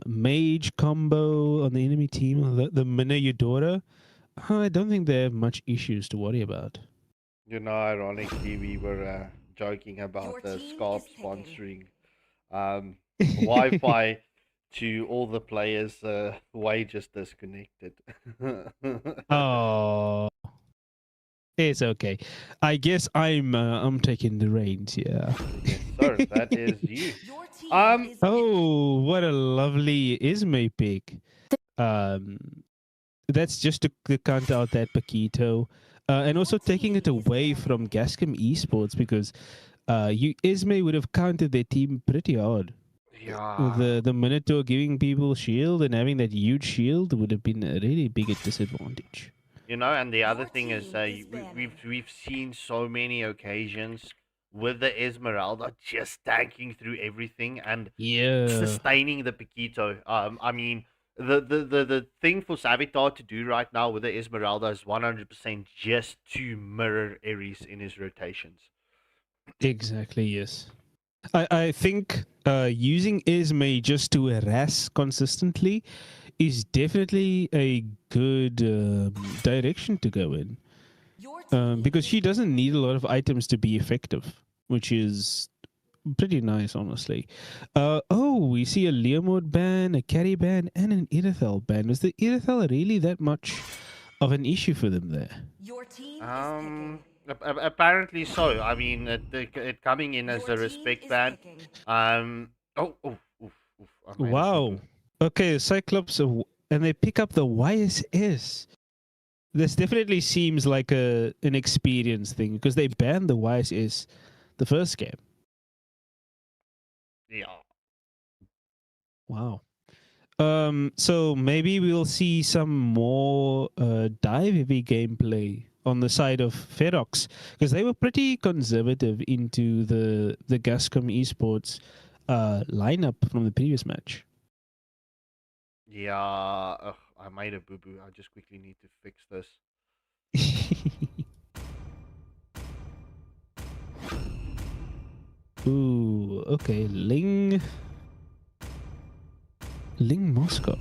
mage combo on the enemy team, the Mina Eudora, I don't think they have much issues to worry about. You know, ironically, we were joking about Your the team Scarp is picking. sponsoring Wi-Fi to all the players. Way just disconnected. Oh, it's okay. I guess I'm taking the reins. Yeah. Yes, sir, that is you. Your team is Oh, what a lovely Ismay pick. That's just to counter out that Paquito. And also taking it away from Gascom Esports, because Ismay would have countered their team pretty hard. Yeah. the Minotaur giving people shield and having that huge shield would have been a really big disadvantage. You know, and the other thing is, we've seen so many occasions with the Esmeralda just tanking through everything and Yeah. sustaining the Paquito. I mean, the thing for Savitar to do right now with the Esmeralda is 100% just to mirror Ares in his rotations. Exactly, yes. I think using Esme just to harass consistently is definitely a good direction to go in. Because she doesn't need a lot of items to be effective, which is pretty nice, honestly. We see a Leomord ban, a carry ban, and an Irithel ban. Was the Irithel really that much of an issue for them there? Apparently so. I mean, it coming in as a respect ban. Oof, I made a Wow. boo-boo. Okay, Cyclops, and they pick up the YSS. This definitely seems like an experience thing because they banned the YSS the first game. Yeah. Wow. So maybe we'll see some more dive heavy gameplay on the side of Ferox because they were pretty conservative into the Gascom Esports lineup from the previous match. Yeah. I made a boo boo. I just quickly need to fix this. Ooh, okay. Ling Moscow.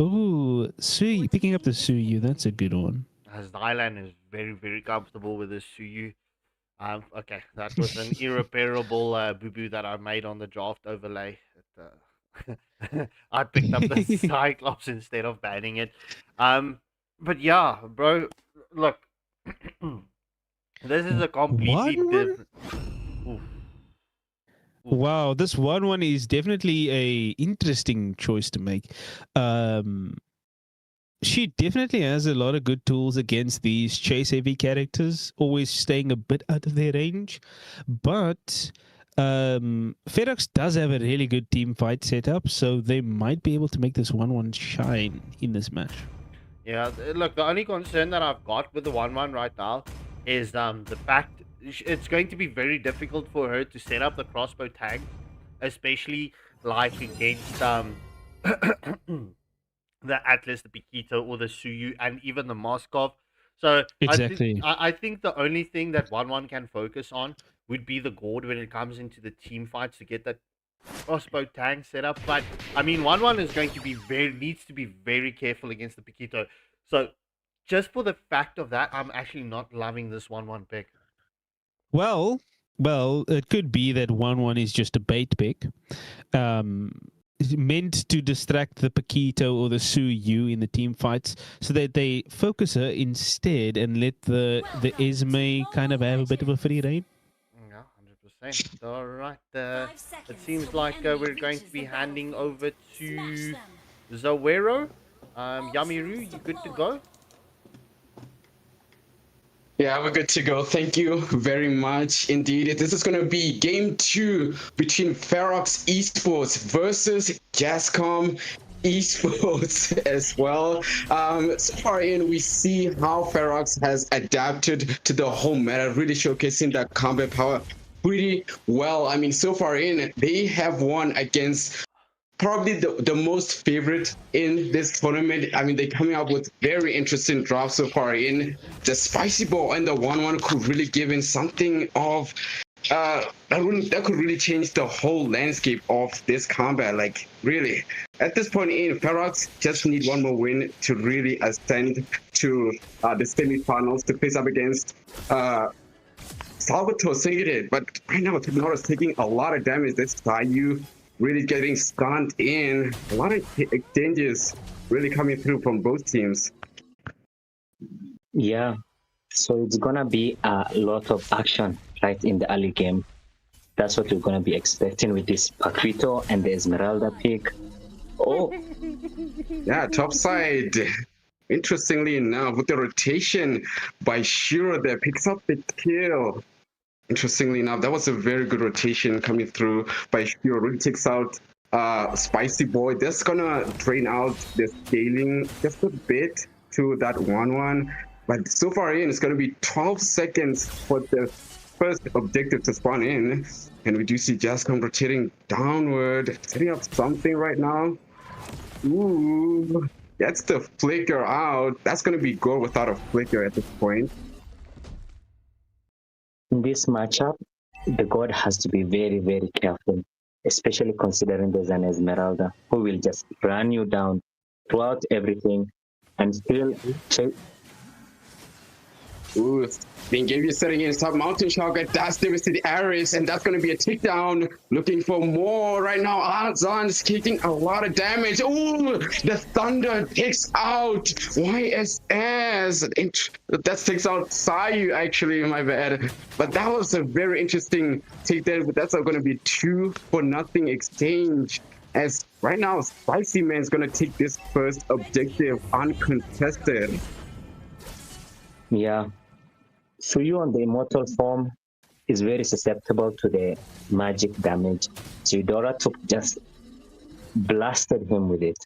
Ooh, Sui, picking up the Suyu. That's a good one. As Nyland is very, very comfortable with this Suyu. Okay, that was an irreparable boo boo that I made on the draft overlay. I picked up the Cyclops instead of banning it. But yeah, bro, look, this is a completely different. Oof. Wow, this 1-1 is definitely a interesting choice to make. She definitely has a lot of good tools against these chase heavy characters, always staying a bit out of their range. But Ferox does have a really good team fight setup, so they might be able to make this 1-1 shine in this match. Yeah, look, the only concern that I've got with the 1-1 right now is the fact it's going to be very difficult for her to set up the crossbow tag, especially like against the Atlas, the Piquito, or the Suyu, and even the Moskov. So Exactly. I think the only thing that 1-1 can focus on would be the Gord when it comes into the team fights to get that crossbow tank set up. But I mean, 1-1 is going to be needs to be very careful against the Piquito. So just for the fact of that, I'm actually not loving this 1-1 pick. Well, it could be that 1-1 is just a bait pick. Meant to distract the Paquito or the Suyu in the team fights so that they focus her instead and let the Esme kind of have a bit of a free reign. Yeah, 100%. All right. It seems like we're going to be handing over to Zawero. Yamiru, you good to go? Yeah, we're good to go. Thank you very much indeed. This is going to be game 2 between Ferox Esports versus Gascom Esports as well. So far in, we see how Ferox has adapted to the whole meta, really showcasing that combat power pretty well. I mean, so far in, they have won against probably the most favorite in this tournament. I mean, they're coming up with very interesting drops so far in. The spicy ball and the 1-1 could really give in something of that could really change the whole landscape of this combat. Like, really, at this point in, Ferox just need one more win to really ascend to the semifinals to face up against Salvatore Sigrid. But right now, Technora is taking a lot of damage. This Sayu really getting stunned in. A lot of exchanges really coming through from both teams. Yeah, so it's gonna be a lot of action right in the early game. That's what we're gonna be expecting with this Paquito and the Esmeralda pick. Oh, yeah, top side. Interestingly enough, with the rotation by Shiro that picks up the kill. Interestingly enough, that was a very good rotation coming through by Shiro. Really takes out Spicy Boy. That's gonna drain out the scaling just a bit to that 1-1. But so far in, it's gonna be 12 seconds for the first objective to spawn in. And we do see Gascom rotating downward, setting up something right now. Ooh, that's the flicker out. That's gonna be goal without a flicker at this point. In this matchup, the god has to be very, very careful, especially considering there's an Esmeralda who will just run you down throughout everything and still Ooh, the engagement setting in top mountain shotgun. That's devastated the Ares, and that's going to be a takedown. Looking for more right now. Azan's kicking a lot of damage. Ooh, the Thunder takes out YSS. That takes out Sayu, actually, my bad. But that was a very interesting takedown. But that's going to be 2-0 exchange. As right now, Spicy Man's going to take this first objective uncontested. Yeah. Suyu on the immortal form is very susceptible to the magic damage. So Eudora took just blasted him with it.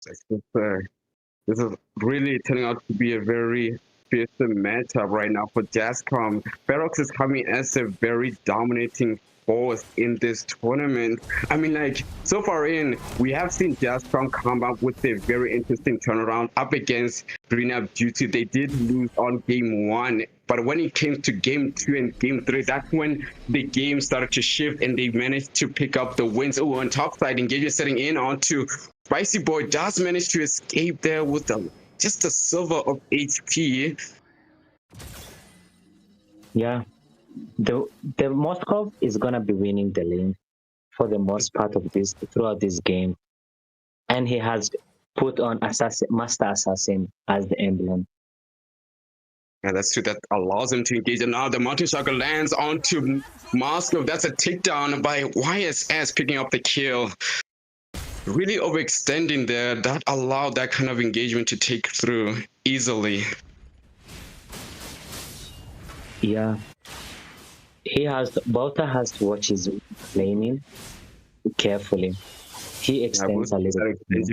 This is really turning out to be a very fearsome matchup right now for Gascom. Ferox is coming as a very dominating force in this tournament. I mean, like, so far in, we have seen Gascom come up with a very interesting turnaround up against Green Up Duty. They did lose on game 1, but when it came to game 2 and game 3, that's when the game started to shift and they managed to pick up the wins. Oh, on top side, engagement setting in onto Spicy Boy does manage to escape there with just a silver of HP. Yeah. The Moskov is gonna be winning the lane for the most part of this throughout this game, and he has put on Master Assassin as the emblem. And that's true. That allows him to engage. And now the Mountain Shocker lands onto Moskov. That's a takedown by YSS, picking up the kill. Really overextending there. That allowed that kind of engagement to take through easily. Yeah. Bauta has to watch his laning carefully. He extends a little bit.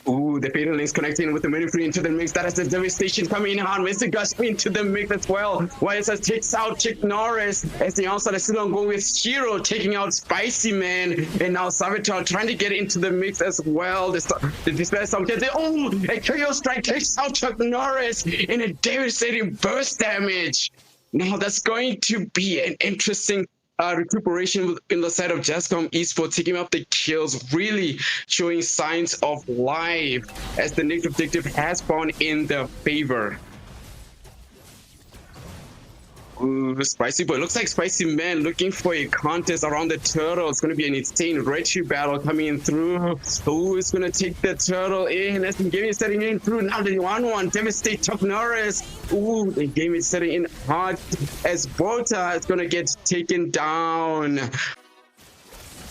Ooh, the Fatal Link's connecting with the Mini Free into the mix. That is the devastation coming on. Mr. Gush into the mix as well. YSS takes out Chick Norris. As the outside is still on go with Shiro taking out Spicy Man. And now Savitar trying to get into the mix as well. The Despair Storm gets it. Oh, a KO Strike takes out Chuck Norris in a devastating burst damage. Now that's going to be an interesting recuperation in the side of Gascom Esports, taking up the kills, really showing signs of life as the next objective has found in their favor. Ooh, Spicy Boy. Looks like Spicy Man looking for a contest around the turtle. It's going to be an insane red shoe battle coming in through. Who is going to take the turtle in? As the game is setting in through. Now the 1-1. Devastate Chuck Norris. Ooh, the game is setting in hard as Bota is going to get taken down.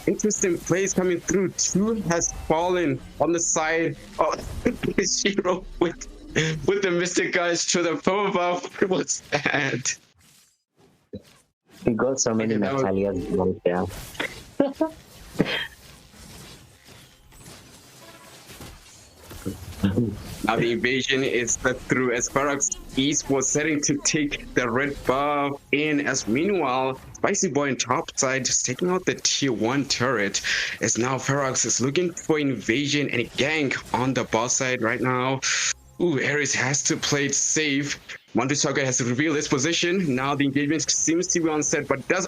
Interesting plays coming through. 2 has fallen on the side of Shiro with the Mystic Guys to the power buff. What's that? We got so many Natalias right there. Now the invasion is swept through as Ferox Esports setting to take the red buff in, as meanwhile Spicy Boy on top side just taking out the tier 1 turret, as now Ferox is looking for invasion and a gank on the boss side right now. Ooh, Ares has to play it safe. Montesaga has revealed his position. Now the engagement seems to be on set, but does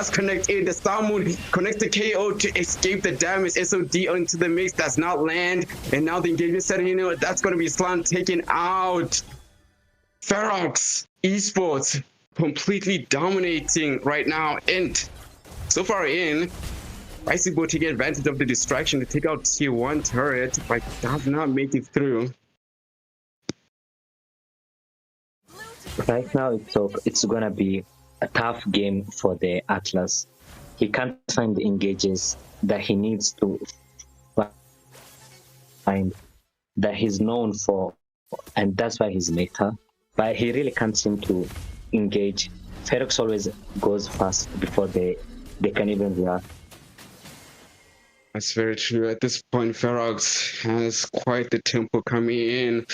connect in. The Star Moon connects the KO to escape the damage. SOD into the mix, does not land. And now the engagement setting in, that's going to be Slant taken out. Ferox Esports completely dominating right now. And so far in, Spicy Boy taking advantage of the distraction to take out tier 1 turret, but does not make it through. Right now, it's gonna be a tough game for the Atlas. He can't find the engages that he needs to find, that he's known for, and that's why he's meta. But he really can't seem to engage. Ferox always goes fast before they can even react. That's very true. At this point, Ferox has quite the tempo coming in.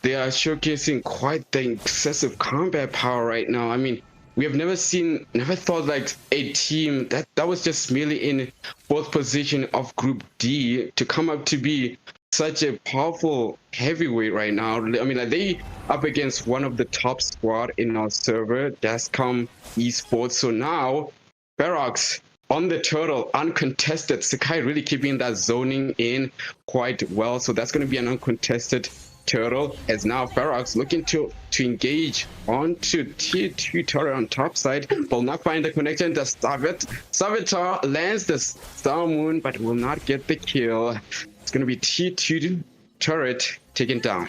They are showcasing quite the excessive combat power right now. I mean, we have never thought like a team that was just merely in fourth position of Group D to come up to be such a powerful heavyweight right now. I mean, like they up against one of the top squad in our server, Gascom Esports. So now, Ferox on the turtle, uncontested. Sakai really keeping that zoning in quite well. So that's going to be an uncontested turtle. As now Ferox looking to engage onto tier 2 turret on top side. Will not find the connection. The Savitar lands the Star Moon, but will not get the kill. It's going to be tier 2 turret taken down.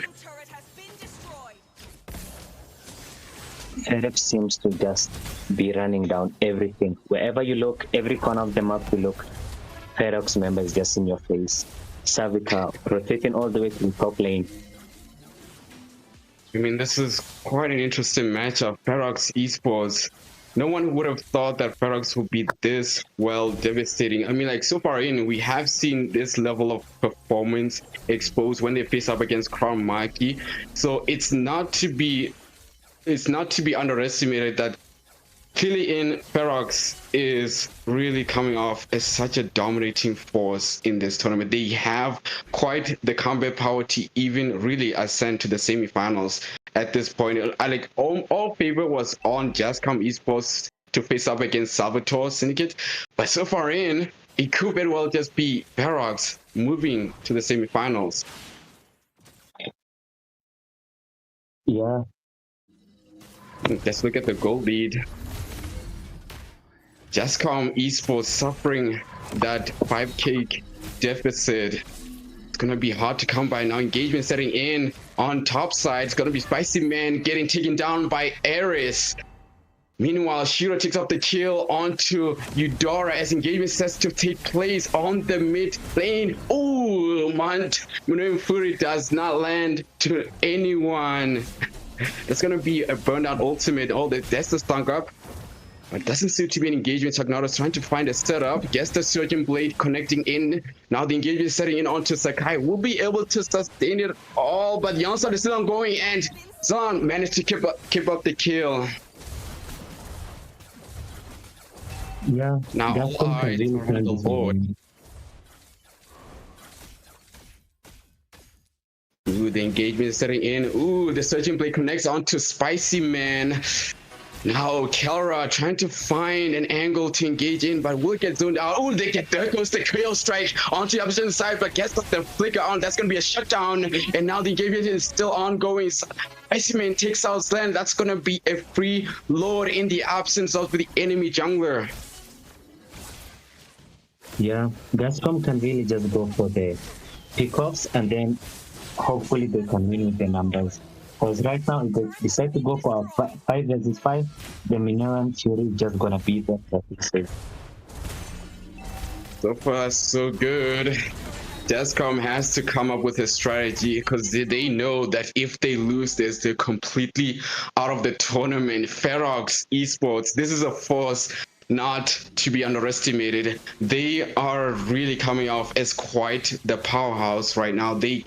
Ferox seems to just be running down everything. Wherever you look, every corner of the map you look, Ferox member is just in your face. Savitar rotating all the way to the top lane. I mean, this is quite an interesting matchup. Ferox Esports. No one would have thought that Ferox would be this well devastating. I mean, like so far in, we have seen this level of performance exposed when they face up against Crown Maki. So it's not to be underestimated that clearly in Ferox is really coming off as such a dominating force in this tournament. They have quite the combat power to even really ascend to the semifinals at this point. Like all favor was on Gascom Esports to face up against Salvatore Syndicate, but so far in, it could very well just be Ferox moving to the semifinals. Yeah. Let's look at the goal lead. Gascom Esports suffering that 5k deficit. It's gonna be hard to come by now. Engagement setting in on top side. It's gonna be Spicy Man getting taken down by Ares. Meanwhile, Shiro takes up the kill onto Eudora as engagement sets to take place on the mid lane. Oh, Munim Fury does not land to anyone. That's gonna be a burned out ultimate. Oh, that's the stunk up. But doesn't seem to be an engagement. Sagnaro's trying to find a setup. Gets the Surgeon Blade connecting in. Now the engagement is setting in onto Sakai. Will be able to sustain it all, but the onslaught is still ongoing, and Zon managed to keep up the kill. Yeah. Now, the Lord. Ooh, the engagement is setting in. Ooh, the Surgeon Blade connects onto Spicy Man. Now, Kelra trying to find an angle to engage in, but will get zoned out. Oh, there goes the Creo Strike onto the opposite side, but gets off the flicker on. That's going to be a shutdown. And now the engagement is still ongoing. Spicy Man takes out Slan. That's going to be a free Lord in the absence of the enemy jungler. Yeah, Gascom can really just go for the pickoffs and then hopefully they can win with the numbers. Because right now, if they decide to go for a 5 versus 5, the Minoran Fury is just gonna beat them. So far, so good. Gascom has to come up with a strategy because they know that if they lose this, they're completely out of the tournament. Ferox Esports, this is a force not to be underestimated. They are really coming off as quite the powerhouse right now. They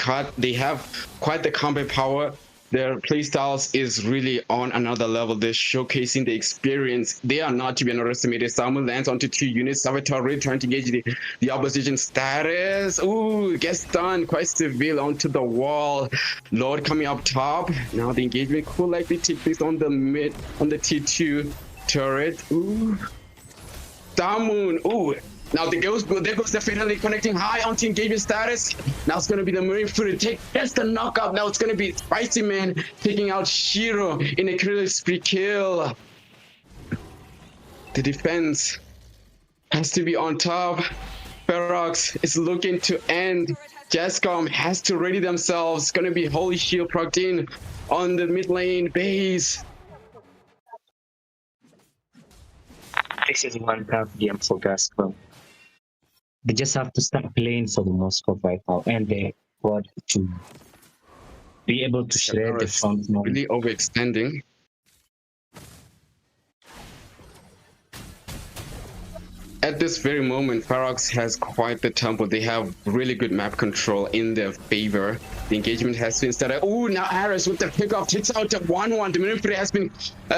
have quite the combat power. Their playstyles is really on another level. They're showcasing the experience. They are not to be underestimated. Someone lands onto 2 units. Savitar really trying to engage the opposition status. Ooh, gets done quite severe onto the wall. Lord coming up top. Now the engagement could likely take place on the tier 2 turret. Ooh. Damoon. Ooh. Now there goes the finally connecting high onto engagement status. Now it's gonna be the Marine Fury take. That's the knockout. Now it's gonna be Spicy Man taking out Shiro in a clear spree kill. The defense has to be on top. Ferox is looking to end. Gascom has to ready themselves. It's gonna be Holy Shield procced in on the mid lane base. This is one tough game for Gascom. They just have to start playing for the most part right now, and they want to be able to shred the front line. Really overextending. at this very moment, Ferox has quite the tempo. They have really good map control in their favor. The engagement has been started. Oh, now Aris with the pickoff takes out the 1-1. The Mlbb has been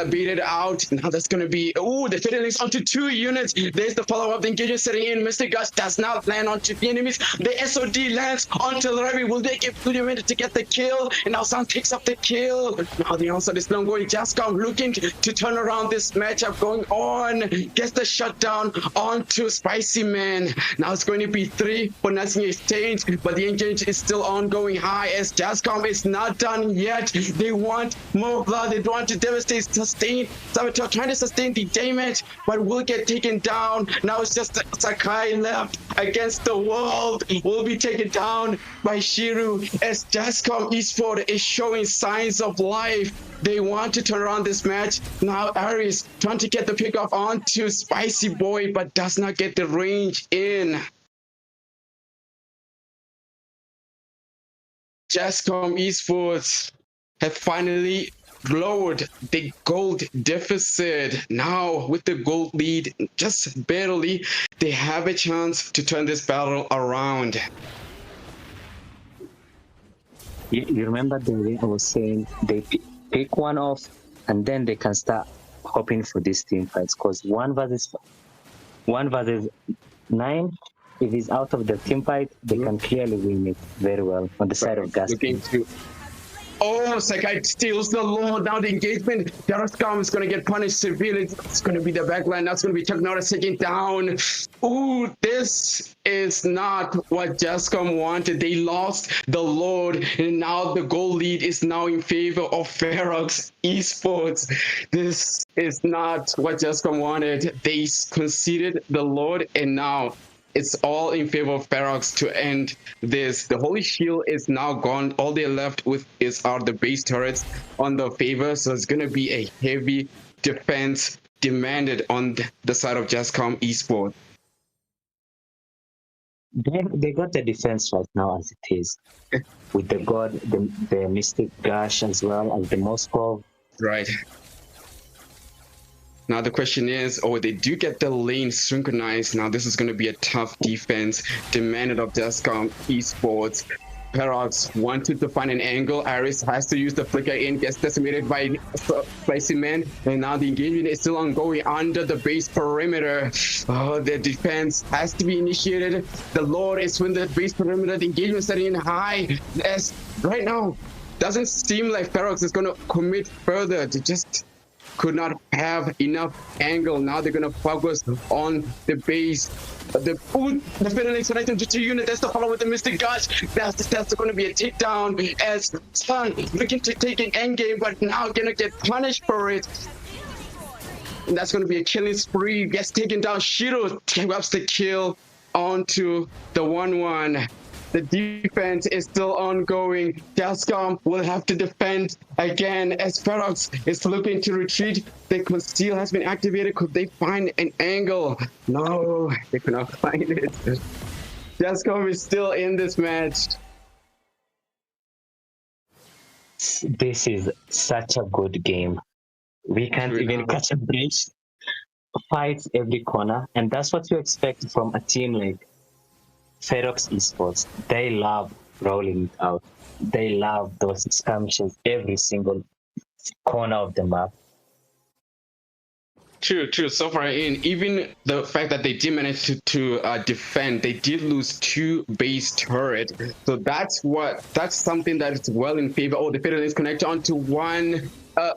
beaten out. Now that's going to be, oh, the Fiddle links onto 2 units. There's the follow-up. The engagement setting in. Mr. Gus does not land onto the enemies. The SOD lands onto Ravi. Will they get through the minute to get the kill? And now Sam picks up the kill. Now the onslaught is long going. Gascom looking to turn around this matchup going on. Gets the shutdown onto Spicy Man. Now it's going to be 3 for nothing exchange, but the engage is still ongoing high as Gascom is not done yet. They want more blood. They want to devastate, sustain. Saboteur trying to sustain the damage, but will get taken down. Now it's just Sakai left against the world. Will be taken down by Shiru as Gascom Esports is showing signs of life. They want to turn around this match. Now Aries trying to get the pick off onto Spicy Boy, but does not get the range in. Gascom Esports have finally lowered the gold deficit. Now with the gold lead just barely, they have a chance to turn this battle around. You remember the way I was saying they pick one off and then they can start hoping for these team fights, because 1 versus 9, if he's out of the team fight, they can clearly win it very well on the side of Gascom. Oh, Sakai steals the Lord. Now the engagement. Gascom is going to get punished severely. It's going to be the backline. That's going to be Chuck Norris taken down. Ooh, this is not what Gascom wanted. They lost the Lord, and now the goal lead is now in favor of Ferox Esports. This is not what Gascom wanted. They conceded the Lord, and now it's all in favor of Ferox to end this. The Holy Shield is now gone. All they're left with are the base turrets on the favor. So it's going to be a heavy defense demanded on the side of Gascom Esports. They got the defense right now as it is. With the God, the Mystic Gash as well as the Moskov. Right. Now the question is, they do get the lane synchronized. Now this is going to be a tough defense demanded of Gascom Esports. Ferox wanted to find an angle. Aris has to use the flicker in, gets decimated by Spicy Man, and now the engagement is still ongoing under the base perimeter. Oh, the defense has to be initiated. The Lord is within the base perimeter. The engagement setting in high. As right now, doesn't seem like Ferox is going to commit further. To just could not have enough angle. Now they're gonna focus on the base. The Fiddle connecting to 2 units. That's the follow with the Mystic Gush. That's gonna be a takedown as Sun looking to take an end game, but now gonna get punished for it. And that's gonna be a killing spree. Gets taken down. Shiro grabs the kill onto the 1-1. The defense is still ongoing. Gascom will have to defend again as Ferox is looking to retreat. The conceal has been activated. Could they find an angle? No, they cannot find it. Gascom is still in this match. This is such a good game. We can't even catch a break. Fights every corner, and that's what you expect from a team like Ferox Esports. They love rolling it out. They love those skirmishes every single corner of the map. True. So far in, even the fact that they did manage to defend, they did lose 2 base turret. So that's something that is well in favor. Oh, the Fiddle is connected onto 1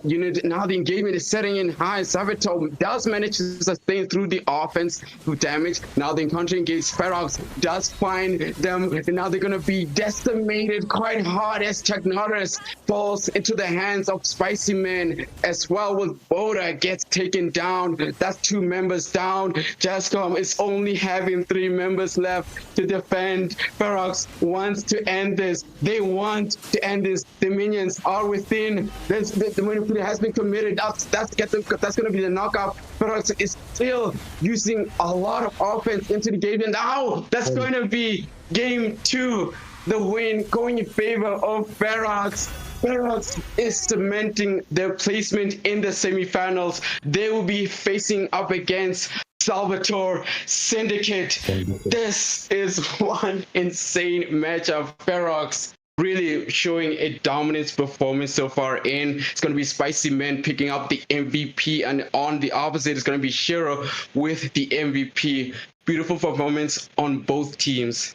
unit. Now the engagement is setting in high. Saboteur does manage to sustain through the offense through damage. Now the encounter engaged. Ferox does find them, and now they're gonna be decimated quite hard as Chuck Norris falls into the hands of Spicy Man as well. With Boda gets taken down. That's 2 members down. Gascom is only having 3 members left to defend. Ferox wants to end this. They want to end this. The minions are within. The manipulator has been committed. That's going to be the knockout. Ferox is still using a lot of offense into the game. And now that's going to be game 2. The win going in favor of Ferox. Ferox is cementing their placement in the semifinals. They will be facing up against Salvatore Syndicate. This is one insane matchup. Ferox really showing a dominance performance so far in. It's going to be Spicy Man picking up the MVP, and on the opposite is going to be Shiro with the MVP. Beautiful performance on both teams.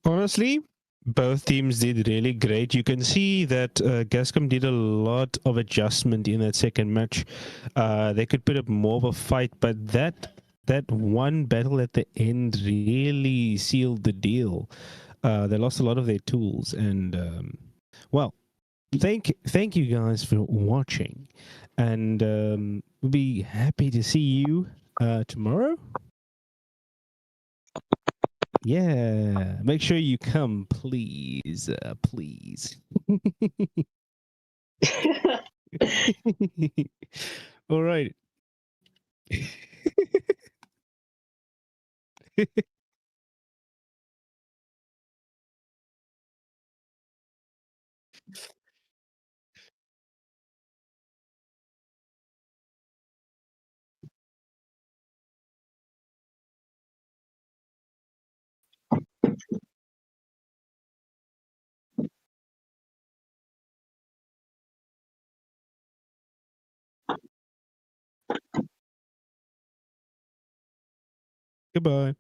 Honestly, both teams did really great. You can see that Gascom did a lot of adjustment in that second match. They could put up more of a fight, but that one battle at the end really sealed the deal. They lost a lot of their tools, and well, thank you guys for watching, and we'll be happy to see you tomorrow. Yeah, make sure you come, please, please. All right. Goodbye.